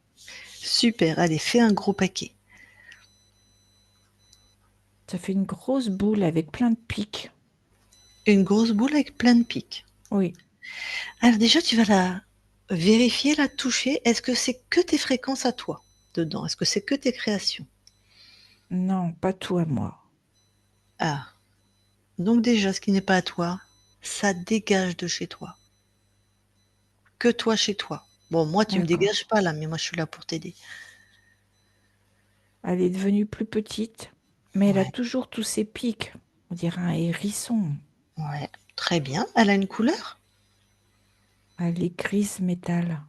Super, allez, fais un gros paquet. Ça fait une grosse boule avec plein de pics. Une grosse boule avec plein de pics. Oui. Alors déjà, tu vas la vérifier, la toucher. Est-ce que c'est que tes fréquences à toi dedans? Est-ce que c'est que tes créations? Non, pas tout à moi. Ah, donc déjà, ce qui n'est pas à toi, ça dégage de chez toi. Que toi chez toi. Bon, moi, tu me D'accord. dégages pas là, mais moi, je suis là pour t'aider. Elle est devenue plus petite, mais elle a Ouais, toujours tous ses pics. On dirait un hérisson. ouais, très bien. Elle a une couleur? Elle est grise métal.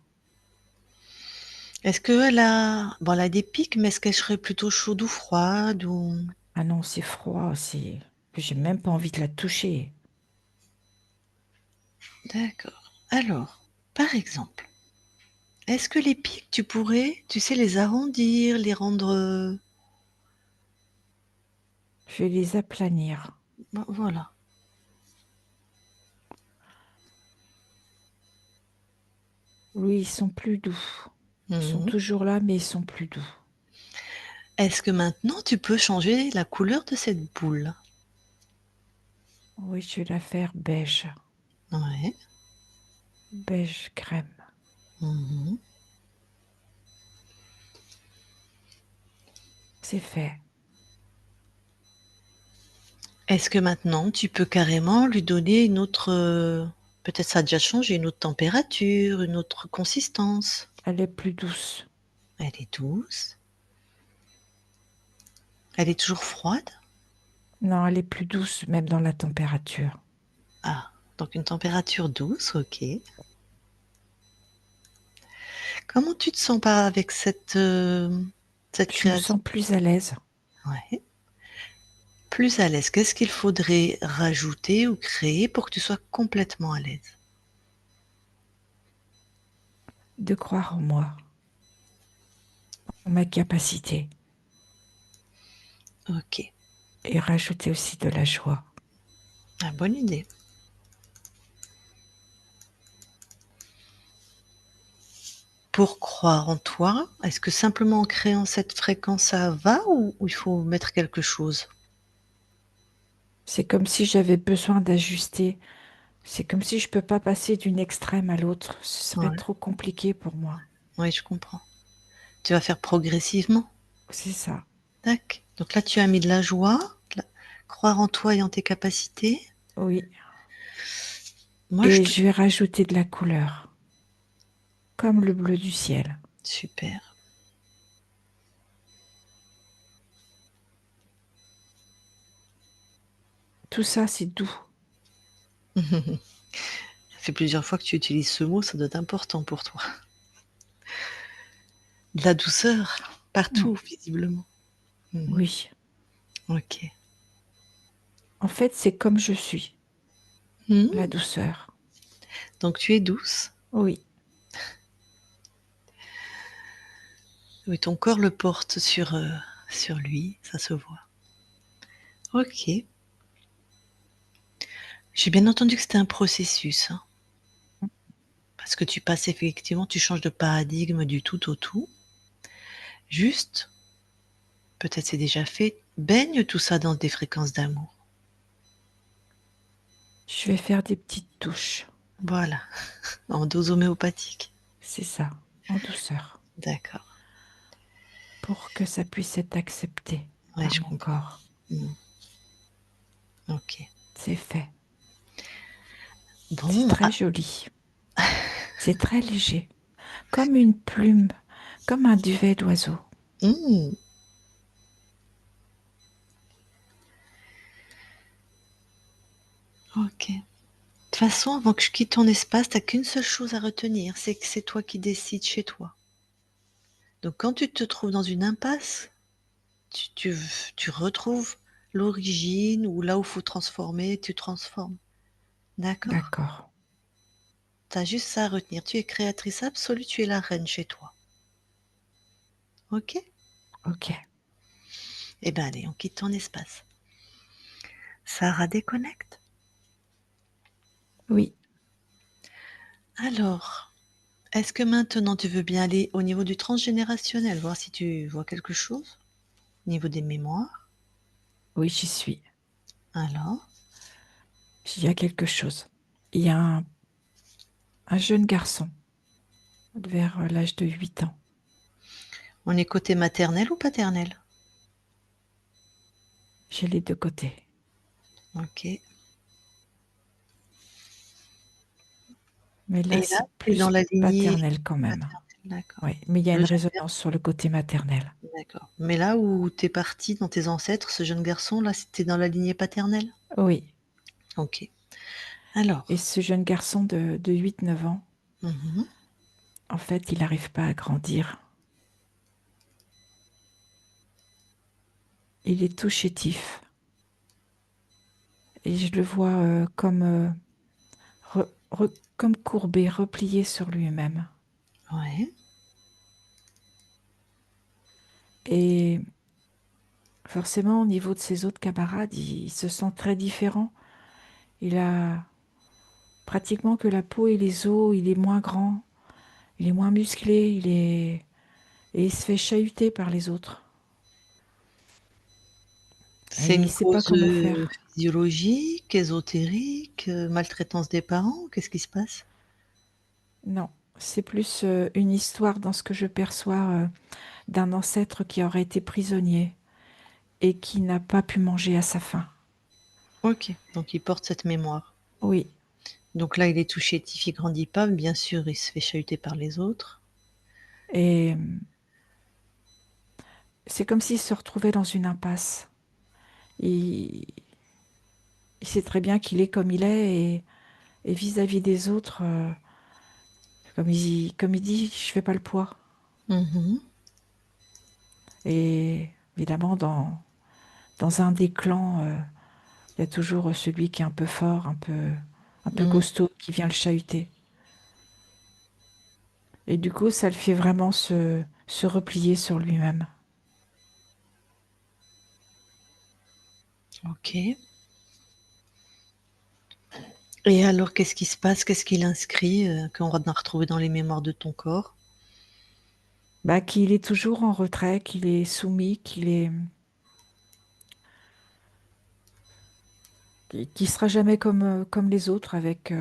Est-ce qu'elle a... Bon, elle a des pics, mais est-ce qu'elle serait plutôt chaude ou froide ou... Ah non, c'est froid, c'est que j'ai même pas envie de la toucher. D'accord. Alors, par exemple, Est-ce que les pics, tu pourrais, tu sais, les arrondir, les rendre... Je vais les aplanir. Voilà. Oui, ils sont plus doux. Ils sont Mhm. toujours là, mais ils sont plus doux. Est-ce que maintenant tu peux changer la couleur de cette boule? Oui, je vais la faire beige. Ouais. Beige crème. Mhm. C'est fait. Est-ce que maintenant tu peux carrément lui donner une autre... peut-être ça a déjà changé, une autre température, une autre consistance? Elle est plus douce. Elle est douce. Elle est toujours froide? Non, elle est plus douce, même dans la température. Ah, donc une température douce, ok. Comment tu te sens pas avec cette Je me création? sens plus à l'aise Ouais. Plus à l'aise, qu'est-ce qu'il faudrait rajouter ou créer pour que tu sois complètement à l'aise? de croire en moi, en ma capacité, Ok, et rajouter aussi de la joie. ah, bonne idée. Pour croire en toi, est-ce que simplement en créant cette fréquence, ça va ou il faut mettre quelque chose? C'est comme si j'avais besoin d'ajuster. C'est comme si je peux pas passer d'une extrême à l'autre. Ce serait Ouais, trop compliqué pour moi. oui, je comprends. Tu vas faire progressivement. C'est ça. Tac. Donc là, tu as mis de la joie, croire en toi et en tes capacités. Oui. Moi, je Et te... je vais rajouter de la couleur, comme le bleu du ciel. Super. Tout ça, c'est doux. Ça fait plusieurs fois que tu utilises ce mot, ça doit être important pour toi. De la douceur, Mm. partout, visiblement. Mhm. Oui. Ok. En fait, c'est comme je suis, la Mhm. douceur. Donc tu es douce. Oui. Oui, ton corps le porte sur lui, ça se voit. Ok. J'ai bien entendu que c'était un processus, hein, parce que tu passes effectivement, tu changes de paradigme du tout au tout. Juste, peut-être c'est déjà fait, baigne tout ça dans des fréquences d'amour. Je vais faire des petites touches. Voilà, en dose homéopathique. C'est ça, en douceur, D'accord. pour que ça puisse être accepté Ouais, par je mon comprends. corps. Mm. Ok. C'est fait. C'est Bon, très joli. C'est très léger, comme une plume, comme un duvet d'oiseau. mm, ok. De toute façon, avant que je quitte ton espace, t'as qu'une seule chose à retenir, c'est que c'est toi qui décides chez toi. Donc quand tu te trouves dans une impasse, tu, tu retrouves l'origine ou là où il faut transformer, tu transformes. D'accord? D'accord. Tu as juste ça à retenir. Tu es créatrice absolue, tu es la reine chez toi. Ok? Ok. Eh bien allez, on quitte ton espace. Sarah déconnecte. Oui. Alors, est-ce que maintenant tu veux bien aller au niveau du transgénérationnel, voir si tu vois quelque chose? Au niveau des mémoires? Oui, j'y suis. Alors? Il y a quelque chose. Il y a un jeune garçon vers l'âge de 8 ans. On est côté maternel ou paternel? J'ai les deux côtés. Ok. Mais là, Et là, c'est tu es dans plus la lignée paternel quand même. maternelle, d'accord. Oui, mais il y a Le une jeune garçon, résonance sur le côté maternel. d'accord. Mais là où tu es parti dans tes ancêtres, ce jeune garçon, là, c'était dans la lignée paternelle? Oui. Ok. Et Alors, ce jeune garçon de 8-9 ans, mhm, en fait, il n'arrive pas à grandir. Il est tout chétif. Et je le vois comme courbé, replié sur lui-même. ouais. Et forcément, au niveau de ses autres camarades, il se sent très différent. Il a pratiquement que la peau et les os, il est moins grand, il est moins musclé, et il se fait chahuter par les autres. C'est Et il une ne sait pas cause, comment faire. physiologique, ésotérique, maltraitance des parents? Qu'est-ce qui se passe? Non, c'est plus une histoire dans ce que je perçois d'un ancêtre qui aurait été prisonnier et qui n'a pas pu manger à sa faim. OK, donc il porte cette mémoire. Oui, Donc là, il est tout chétif, il grandit pas, bien sûr, il se fait chahuter par les autres. et c'est comme s'il se retrouvait dans une impasse. Il, il sait très bien qu'il est comme il est et vis-à-vis des autres, comme il dit, je fais pas le poids. Mmh. Et évidemment, dans un des clans, il y a toujours celui qui est un peu fort, un peu Mmh. costaud, qui vient le chahuter. Et du coup, ça le fait vraiment se replier sur lui-même. OK. Et alors, qu'est-ce qui se passe? Qu'est-ce qu'il inscrit, qu'on a retrouvé dans les mémoires de ton corps? Bah, qu'il est toujours en retrait, qu'il est soumis, qu'il sera jamais comme les autres avec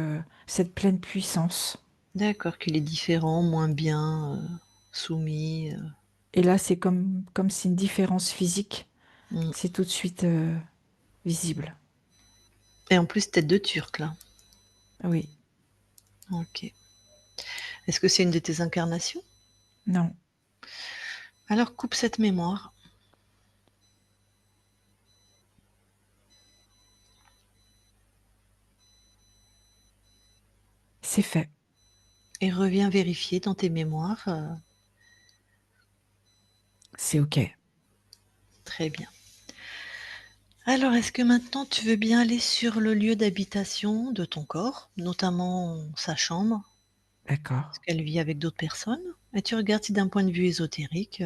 cette pleine puissance. D'accord, qu'il est différent, moins bien, soumis, Et là, c'est comme si une différence physique, mmh. c'est tout de suite visible. Et en plus tête de Turc, là? Oui, OK. Est-ce que c'est une de tes incarnations? non, Alors coupe cette mémoire c'est fait. et reviens vérifier dans tes mémoires, C'est OK. très bien. Alors, est-ce que maintenant tu veux bien aller sur le lieu d'habitation de ton corps, notamment sa chambre? D'accord. Est-ce qu'elle vit avec d'autres personnes? Et tu regardes si d'un point de vue ésotérique,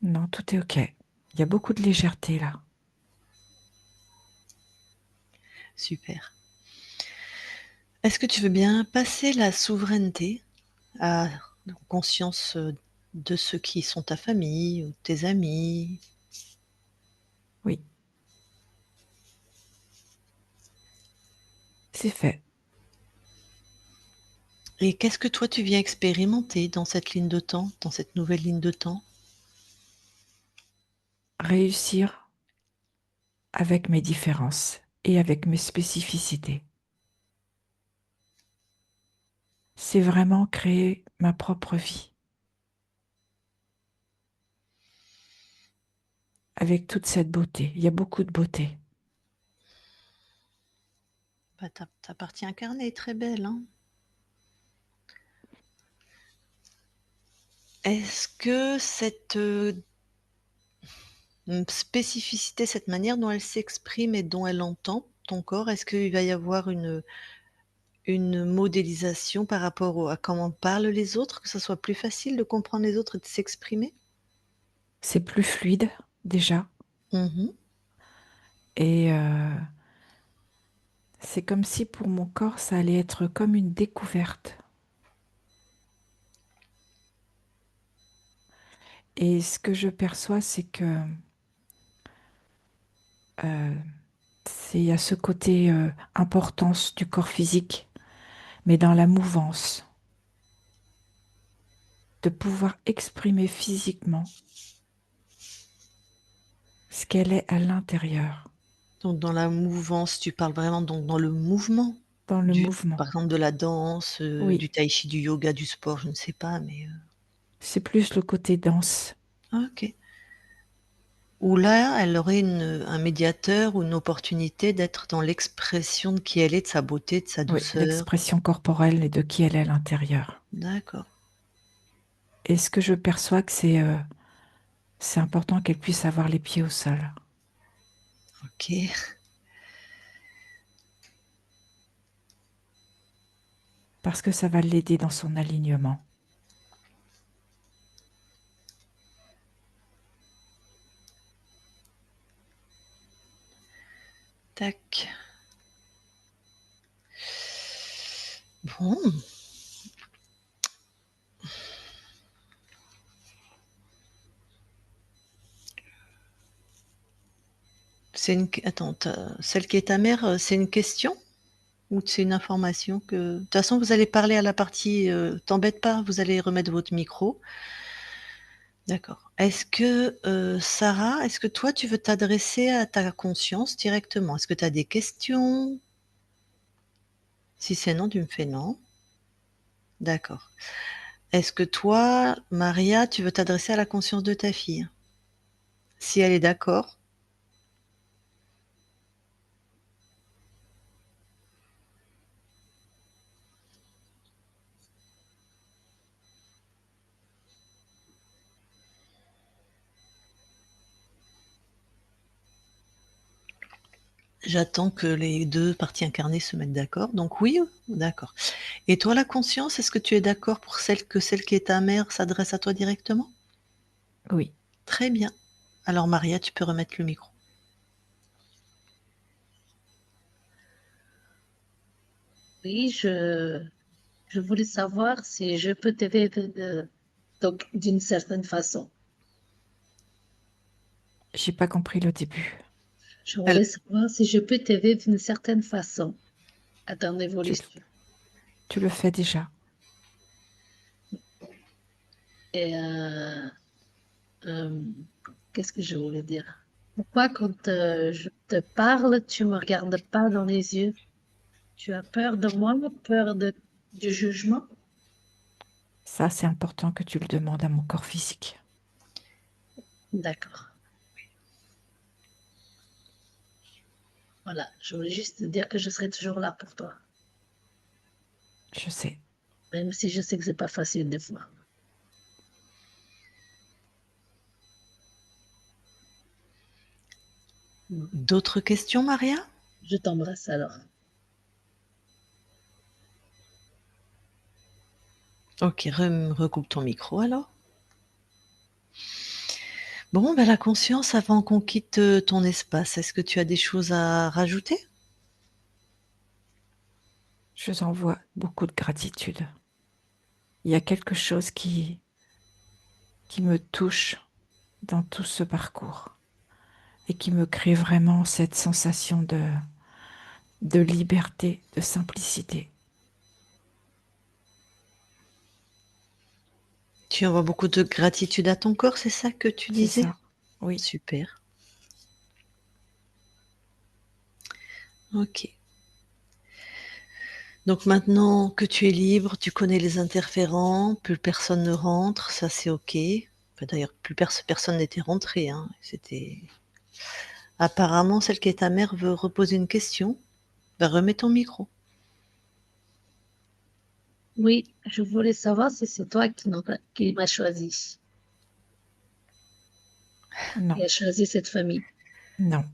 Non, tout est OK. Il y a beaucoup de légèreté là. super. Est-ce que tu veux bien passer la souveraineté à conscience, de ceux qui sont ta famille ou tes amis? Oui, c'est fait. Et qu'est-ce que toi tu viens expérimenter dans cette ligne de temps, dans cette nouvelle ligne de temps? Réussir avec mes différences et avec mes spécificités. C'est vraiment créer ma propre vie avec toute cette beauté. Il y a beaucoup de beauté. Bah, ta partie incarnée est très belle, hein? Est-ce que cette, spécificité, cette manière dont elle s'exprime et dont elle entend ton corps, est-ce qu'il va y avoir une modélisation par rapport au à comment parlent les autres, que ça soit plus facile de comprendre les autres et de s'exprimer? C'est plus fluide déjà. Mmh. Et c'est comme si pour mon corps, ça allait être comme une découverte. Et ce que je perçois, c'est que euh, il y a ce côté importance du corps physique, mais dans la mouvance, de pouvoir exprimer physiquement ce qu'elle est à l'intérieur, Donc dans la mouvance, tu parles vraiment donc dans le mouvement? dans le Du mouvement. Par exemple de la danse, Oui, du tai chi, du yoga, du sport, je ne sais pas, mais c'est plus le côté danse. OK. Où là, elle aurait un médiateur ou une opportunité d'être dans l'expression de qui elle est, de sa beauté, de sa Oui, douceur. l'expression corporelle et de qui elle est à l'intérieur. D'accord, Et ce que je perçois que c'est important qu'elle puisse avoir les pieds au sol, OK. parce que ça va l'aider dans son alignement. Tac. Bon. Attends, celle qui est ta mère, c'est une question ou c'est une information que de toute façon, vous allez parler à la partie, t'embête pas, vous allez remettre votre micro. D'accord. Est-ce que, Sarah, est-ce que toi, tu veux t'adresser à ta conscience directement? Est-ce que tu as des questions? Si c'est non, tu me fais non. D'accord. Est-ce que toi, Maria, tu veux t'adresser à la conscience de ta fille? Si elle est d'accord. J'attends que les 2 parties incarnées se mettent d'accord. Donc oui, d'accord. Et toi, la conscience, est-ce que tu es d'accord pour celle qui est ta mère s'adresse à toi directement? Oui. Très bien. Alors Maria, tu peux remettre le micro. Oui, je voulais savoir si je peux t'aider donc d'une certaine façon. J'ai pas compris le début. Je Elle voulais savoir si je peux t'aider d'une certaine façon à ton Tu, évolution. tu le fais déjà. Et euh, qu'est-ce que je voulais dire? Pourquoi quand je te parle, tu me regardes pas dans les yeux? Tu as peur de moi, peur du jugement? Ça, c'est important que tu le demandes à mon corps physique. D'accord. Voilà, je voulais juste te dire que je serai toujours là pour toi, Je sais. même si je sais que c'est pas facile des fois. D'autres questions, Maria? Je t'embrasse alors. OK, recoupe ton micro alors. Bon, ben, la conscience, avant qu'on quitte, ton espace, est-ce que tu as des choses à rajouter? Je vous envoie beaucoup de gratitude. Il y a quelque chose qui me touche dans tout ce parcours et qui me crée vraiment cette sensation de liberté, de simplicité. Tu envoies beaucoup de gratitude à ton corps, c'est ça que tu C'est disais? ça. Oui. Super. OK. Donc maintenant que tu es libre, tu connais les interférents, plus personne ne rentre, ça c'est OK. Enfin d'ailleurs, plus personne n'était rentré, hein. C'était apparemment celle qui est ta mère veut reposer une question. Bah, remets ton micro. Oui, je voulais savoir si c'est toi qui m'as choisi, qui Non, a choisi cette famille. non.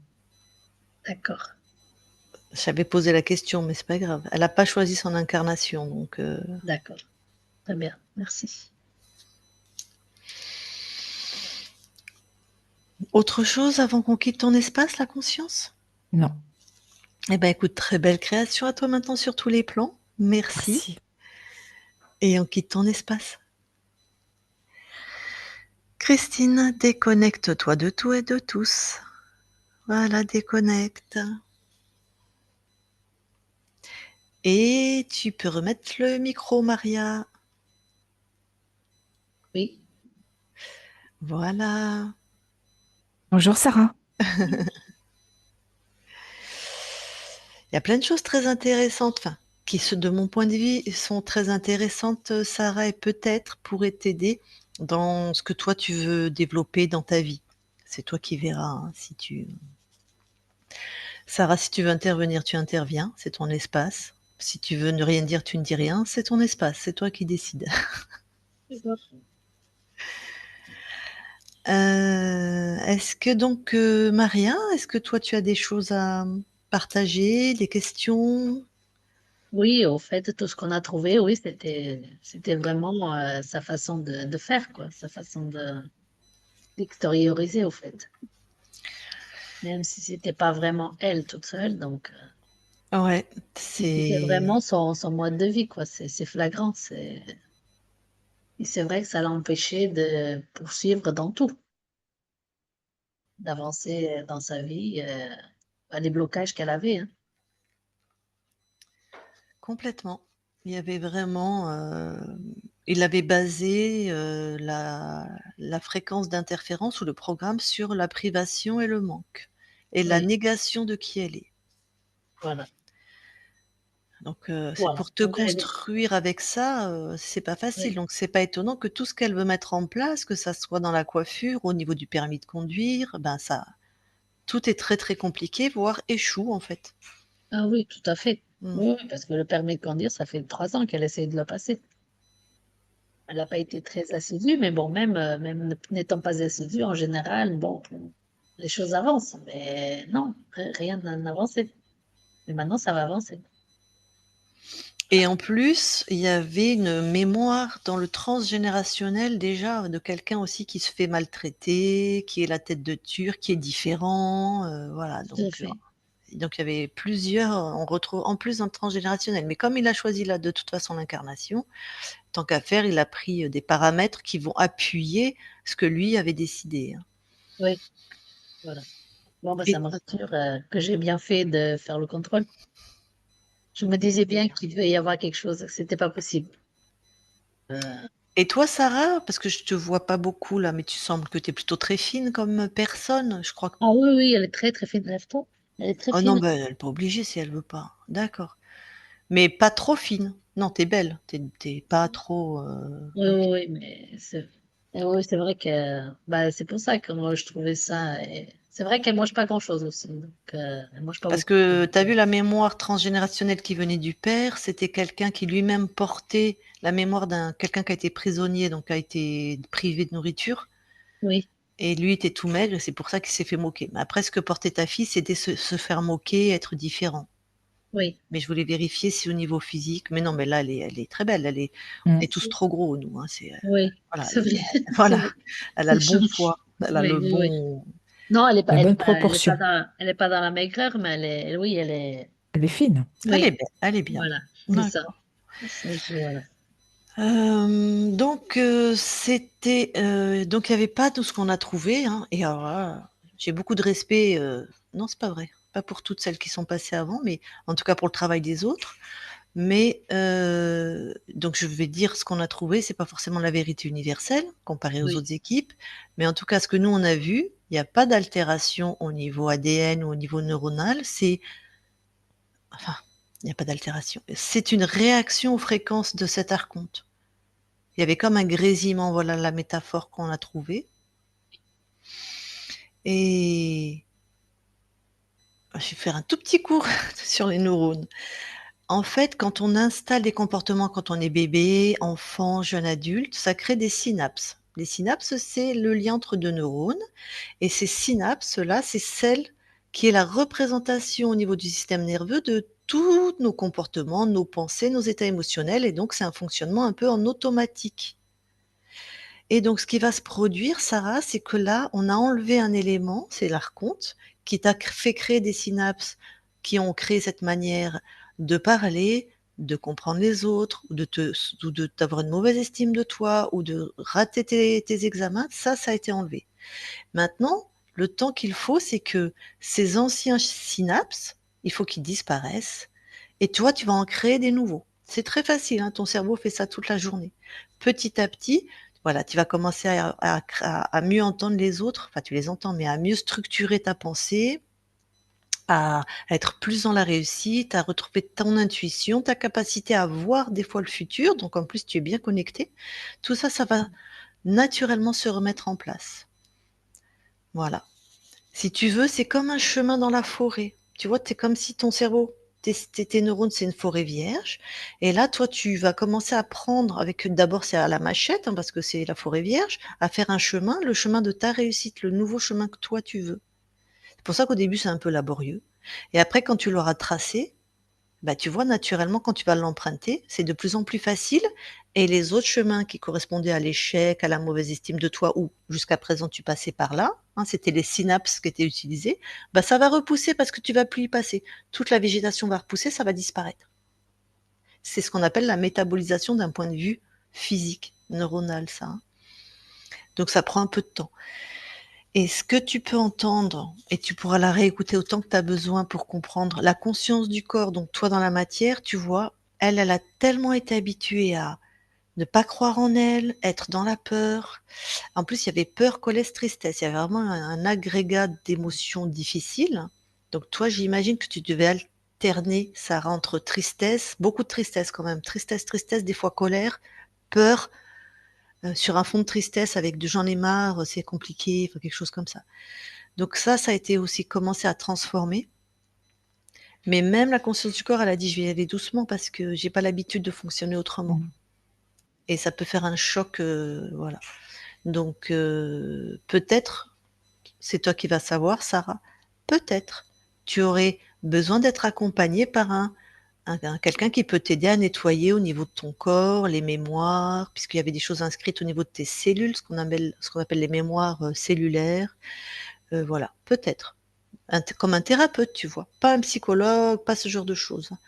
D'accord, J'avais posé la question, mais c'est pas grave. Elle a pas choisi son incarnation, donc d'accord. Très bien, merci. autre chose avant qu'on quitte ton espace, la conscience? Non. Eh ben, écoute, très belle création à toi maintenant sur tous les plans. Merci Merci. et on quitte ton espace. Christine, déconnecte-toi de tout et de tous. Voilà, déconnecte. Et tu peux remettre le micro, Maria. Oui, Voilà. Bonjour Sarah. Il y a plein de choses très intéressantes, enfin, de mon point de vue, sont très intéressantes, Sarah, et peut-être pourraient t'aider dans ce que toi tu veux développer dans ta vie. C'est toi qui verras, hein, si tu Sarah, si tu veux intervenir, tu interviens, c'est ton espace. Si tu veux ne rien dire, tu ne dis rien, c'est ton espace, c'est toi qui décides. d'accord. Est-ce que donc, Maria, est-ce que toi tu as des choses à partager, des questions? Oui, au fait, tout ce qu'on a trouvé, oui, c'était vraiment sa façon de faire, quoi, sa façon d'extérioriser, au fait. même si c'était pas vraiment elle toute seule. Donc, Ouais, et c'était c'est vraiment son mode de vie, quoi. C'est flagrant. Et c'est vrai que ça l'a empêché de poursuivre dans tout, d'avancer dans sa vie, les blocages qu'elle avait, hein. complètement. Il y avait vraiment, il avait basé, la fréquence d'interférence ou le programme sur la privation et le manque et la Oui, négation de qui elle est. voilà, Donc c'est voilà. pour te Donc, elle, construire avec ça, c'est pas facile. oui. Donc c'est pas étonnant que tout ce qu'elle veut mettre en place, que ça soit dans la coiffure, au niveau du permis de conduire, ben ça tout est très, très compliqué, voire échoue en fait. Ah oui, tout à fait. Mmh. Oui, oui, parce que le permis de conduire, ça fait 3 ans qu'elle essaye de le passer. Elle n'a pas été très assidue, mais bon, même n'étant pas assidue, en général, bon, les choses avancent. Mais non, rien n'a avancé. Mais maintenant, ça va avancer. Et en plus, il y avait une mémoire dans le transgénérationnel déjà de quelqu'un aussi qui se fait maltraiter, qui est la tête de turc, qui est différent, voilà Tout à fait. donc il y avait plusieurs, on retrouve en plus dans le transgénérationnel. Mais comme il a choisi là de toute façon l'incarnation, tant qu'à faire, il a pris, des paramètres qui vont appuyer ce que lui avait décidé, hein. Oui, voilà. Bon, bah, ça Et me rassure que j'ai bien fait de faire le contrôle. Je me disais bien qu'il devait y avoir quelque chose, que c'était pas possible. Euh, et toi Sarah? Parce que je te vois pas beaucoup là, mais tu sembles que tu es plutôt très fine comme personne, je crois que Ah oui, oui, elle est très, très fine. Lève-toi. Elle est très oh non, fine. bah, elle est pas obligée si elle veut pas. D'accord. Mais pas trop fine. Non, tu es belle, tu es pas trop, Oui, OK. oui, oui, mais oui, c'est vrai que bah, c'est pour ça que moi je trouvais ça. Et c'est vrai qu'elle mange pas grand-chose aussi. Donc, elle mange pas Parce beaucoup. que tu as vu la mémoire transgénérationnelle qui venait du père, c'était quelqu'un qui lui-même portait la mémoire d'un quelqu'un qui a été prisonnier, donc qui a été privé de nourriture Oui, et lui était tout maigre et c'est pour ça qu'il s'est fait moquer. Mais après ce que portait ta fille, c'était se faire moquer, être différent. oui, Mais je voulais vérifier si au niveau physique mais non, mais là, elle est très belle, on Mmh. est tous trop gros nous, hein, oui, voilà, c'est vrai. C'est voilà, vrai. elle a Ça le bon change. poids, elle a le Oui, oui, oui. bon Non, La bonne proportion. elle est pas dans la maigreur, mais oui, elle est, Elle est fine. elle est oui, belle, elle est bien. voilà, c'est ça. D'accord. Voilà. Donc c'était, donc il y avait pas tout ce qu'on a trouvé, hein et alors là, j'ai beaucoup de respect, non, c'est pas vrai, pas pour toutes celles qui sont passées avant, mais en tout cas pour le travail des autres. Mais donc je vais dire ce qu'on a trouvé, c'est pas forcément la vérité universelle comparée aux Oui, autres équipes, mais en tout cas ce que nous on a vu, il y a pas d'altération au niveau ADN ou au niveau neuronal, c'est enfin, il y a pas d'altération. C'est une réaction aux fréquences de cet archonte. Il y avait comme un grésillement, voilà la métaphore qu'on a trouvée et je vais faire un tout petit cours sur les neurones. En fait, quand on installe des comportements quand on est bébé, enfant, jeune adulte, ça crée des synapses. Les synapses, c'est le lien entre 2 neurones et ces synapses-là, c'est celle qui est la représentation au niveau du système nerveux de tous nos comportements, nos pensées, nos états émotionnels et donc c'est un fonctionnement un peu en automatique. Et donc ce qui va se produire, Sarah, c'est que là, on a enlevé un élément, c'est l'archonte, qui t'a fait créer des synapses qui ont créé cette manière de parler, de comprendre les autres, ou de d'avoir une mauvaise estime de toi, ou de rater tes examens, ça a été enlevé. Maintenant, le temps qu'il faut, c'est que ces anciens synapses, il faut qu'ils disparaissent et toi, tu vas en créer des nouveaux. C'est très facile, hein, ton cerveau fait ça toute la journée. Petit à petit, voilà, tu vas commencer à mieux entendre les autres, enfin tu les entends, mais à mieux structurer ta pensée, à être plus dans la réussite, à retrouver ton intuition, ta capacité à voir des fois le futur, donc en plus tu es bien connecté. Tout ça, ça va naturellement se remettre en place. Voilà. Si tu veux, c'est comme un chemin dans la forêt. Tu vois, c'est comme si ton cerveau, tes neurones, c'est une forêt vierge. Et là, toi, tu vas commencer à prendre, avec d'abord, c'est à la machette, hein, parce que c'est la forêt vierge, à faire un chemin, le chemin de ta réussite, le nouveau chemin que toi, tu veux. C'est pour ça qu'au début, c'est un peu laborieux. Et après, quand tu l'auras tracé, bah, tu vois, naturellement, quand tu vas l'emprunter, c'est de plus en plus facile et les autres chemins qui correspondaient à l'échec, à la mauvaise estime de toi ou jusqu'à présent tu passais par là, hein, c'était les synapses qui étaient utilisées, bah, ça va repousser parce que tu vas plus y passer. Toute la végétation va repousser, ça va disparaître. C'est ce qu'on appelle la métabolisation d'un point de vue physique, neuronal ça, hein. Donc ça prend un peu de temps. Et ce que tu peux entendre, et tu pourras la réécouter autant que tu as besoin pour comprendre la conscience du corps, donc toi dans la matière, tu vois, elle a tellement été habituée à ne pas croire en elle, être dans la peur. En plus, il y avait peur, colère, tristesse. Il y avait vraiment un agrégat d'émotions difficiles. Donc toi, j'imagine que tu devais alterner ça entre tristesse, beaucoup de tristesse quand même, tristesse, tristesse, des fois colère, peur, sur un fond de tristesse avec de «j'en ai marre, c'est compliqué», enfin quelque chose comme ça. Donc ça a été aussi commencé à transformer. Mais même la conscience du corps, elle a dit: «Je vais y aller doucement parce que j'ai pas l'habitude de fonctionner autrement» Mmh. et ça peut faire un choc, voilà. Donc peut-être, c'est toi qui vas savoir Sarah, peut-être, tu aurais besoin d'être accompagnée par un quelqu'un qui peut t'aider à nettoyer au niveau de ton corps, les mémoires, puisqu'il y avait des choses inscrites au niveau de tes cellules, ce qu'on appelle les mémoires, cellulaires, voilà, peut-être. Comme un thérapeute, tu vois? Pas un psychologue, pas ce genre de choses, hein.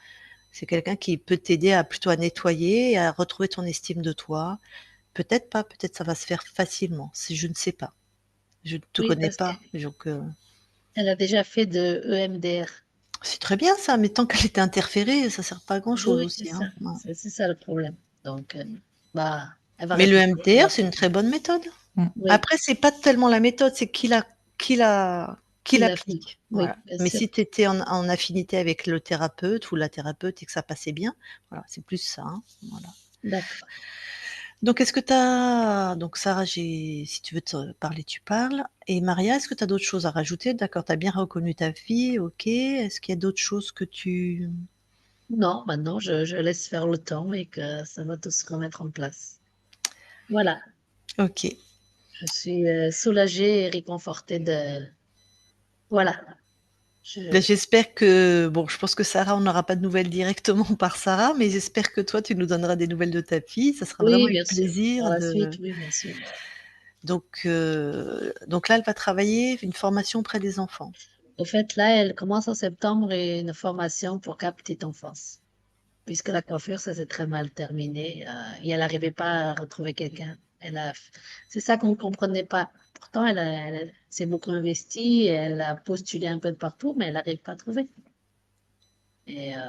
C'est quelqu'un qui peut t'aider à plutôt à nettoyer et à retrouver ton estime de toi. Peut-être pas, peut-être ça va se faire facilement, je ne sais pas. Je ne te Oui, connais parce pas, qu'elle donc a déjà fait de EMDR. c'est très bien ça, mais tant qu'elle était interférée, ça sert pas à grand chose Oui, c'est aussi, ça. hein. Ouais. C'est ça le problème. Donc, bah, elle va Mais le récupérer, elle MDR, va c'est une très continuer. bonne méthode. Mmh. Oui, Après, c'est pas tellement la méthode, c'est qui il a fait. l'applique. Oui, Voilà. bien Mais sûr. si tu étais en affinité avec le thérapeute ou la thérapeute et que ça passait bien, voilà, c'est plus ça, hein, voilà. D'accord. Donc est-ce que tu as donc Sarah, si tu veux te parler, tu parles et Maria, est-ce que tu as d'autres choses à rajouter? D'accord, tu as bien reconnu ta fille, OK. Est-ce qu'il y a d'autres choses que tu Non, maintenant, je laisse faire le temps et que ça va tout se remettre en place. Voilà. OK. Je suis soulagée et réconfortée de... Voilà. Ben, Je... j'espère que bon, je pense que Sarah, on n'aura pas de nouvelles directement par Sarah, mais j'espère que toi, tu nous donneras des nouvelles de ta fille. Ça sera vraiment Oui, avec bien sûr. Par plaisir la de suite, oui, bien sûr. donc là, elle va travailler une formation auprès des enfants. Au fait, là, elle commence en septembre une formation pour cas petite enfance. Puisque la coiffure, ça s'est très mal terminé, et elle n'arrivait pas à retrouver quelqu'un. C'est ça qu'on ne comprenait pas. Pourtant, elle s'est beaucoup investie, elle a postulé un peu de partout, mais elle n'arrive pas à trouver. Et, euh,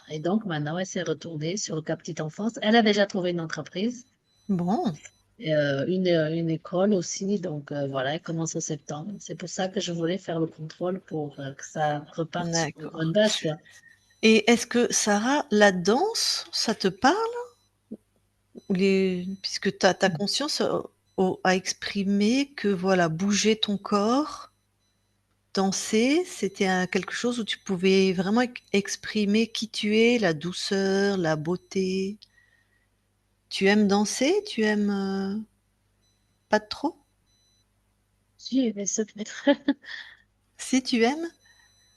et donc, maintenant, elle s'est retournée sur le cas petite enfance. Elle a déjà trouvé une entreprise, Bon, et, une école aussi. Donc, voilà, elle commence en septembre. C'est pour ça que je voulais faire le contrôle pour que ça reparte sur une d'accord. bonne base, quoi. Et est-ce que Sarah, la danse, ça te parle? Ou puisque ta conscience, a exprimé que voilà, bouger ton corps, danser, c'était quelque chose où tu pouvais vraiment exprimer qui tu es, la douceur, la beauté. Tu aimes danser? Tu aimes, pas trop? Si, mais ça peut être... Si, tu aimes?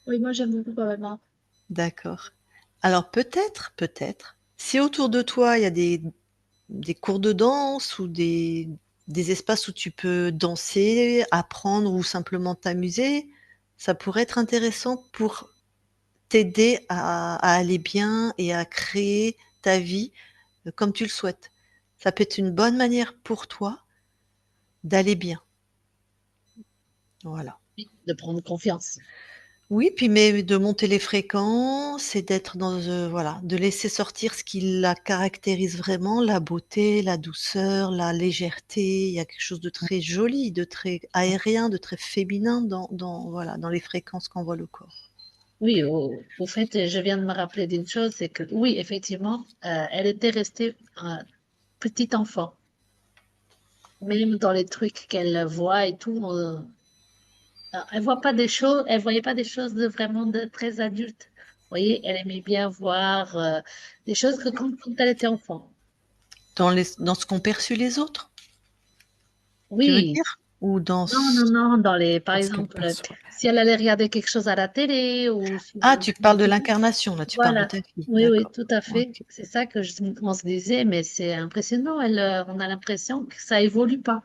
Oui, moi, j'aime beaucoup quand même, hein. D'accord. Alors peut-être, si autour de toi, il y a des cours de danse ou des espaces où tu peux danser, apprendre ou simplement t'amuser, ça pourrait être intéressant pour t'aider à aller bien et à créer ta vie, comme tu le souhaites. Ça peut être une bonne manière pour toi d'aller bien. Voilà. De prendre confiance. Oui, puis mais de monter les fréquences et d'être dans, voilà, de laisser sortir ce qui la caractérise vraiment, la beauté, la douceur, la légèreté. Il y a quelque chose de très joli, de très aérien, de très féminin dans voilà, dans les fréquences qu'envoie le corps. Oui, au fait, je viens de me rappeler d'une chose, c'est que oui, effectivement, elle était restée petite enfant. Même dans les trucs qu'elle voit et tout, elle voit pas des choses, elle voyait pas des choses de vraiment de très adultes. Vous voyez, elle aimait bien voir des choses que quand elle était enfant. Dans ce qu'ont perçu les autres, tu veux Oui, dire? ou dans Non, non, non, par dans ce qu'elle exemple, perçoit. si elle allait regarder quelque chose à la télé ou sur Ah, tu parles de l'incarnation, là, tu parles de voilà. ta fille, Oui, oui, d'accord. tout à fait. OK. C'est ça que on se disait, mais c'est impressionnant. On a l'impression que ça évolue pas.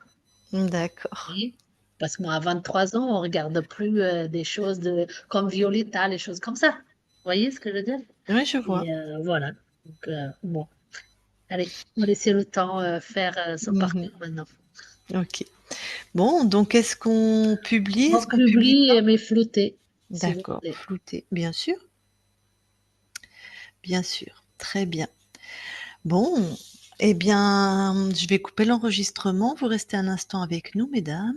D'accord. Oui. Parce que moi, à 23 ans, on regarde plus des choses comme Violetta, les choses comme ça. Vous voyez ce que je veux dire? Oui, je vois. Et voilà. Donc, bon, allez, on va laisser le temps faire son Mmh. parcours maintenant. OK. Bon, donc est-ce qu'on publie? On Est-ce qu'on publie publie pas? mais flouté, si vous D'accord, voulez. flouté, bien sûr, très bien. Bon, eh bien, je vais couper l'enregistrement. Vous restez un instant avec nous, mesdames.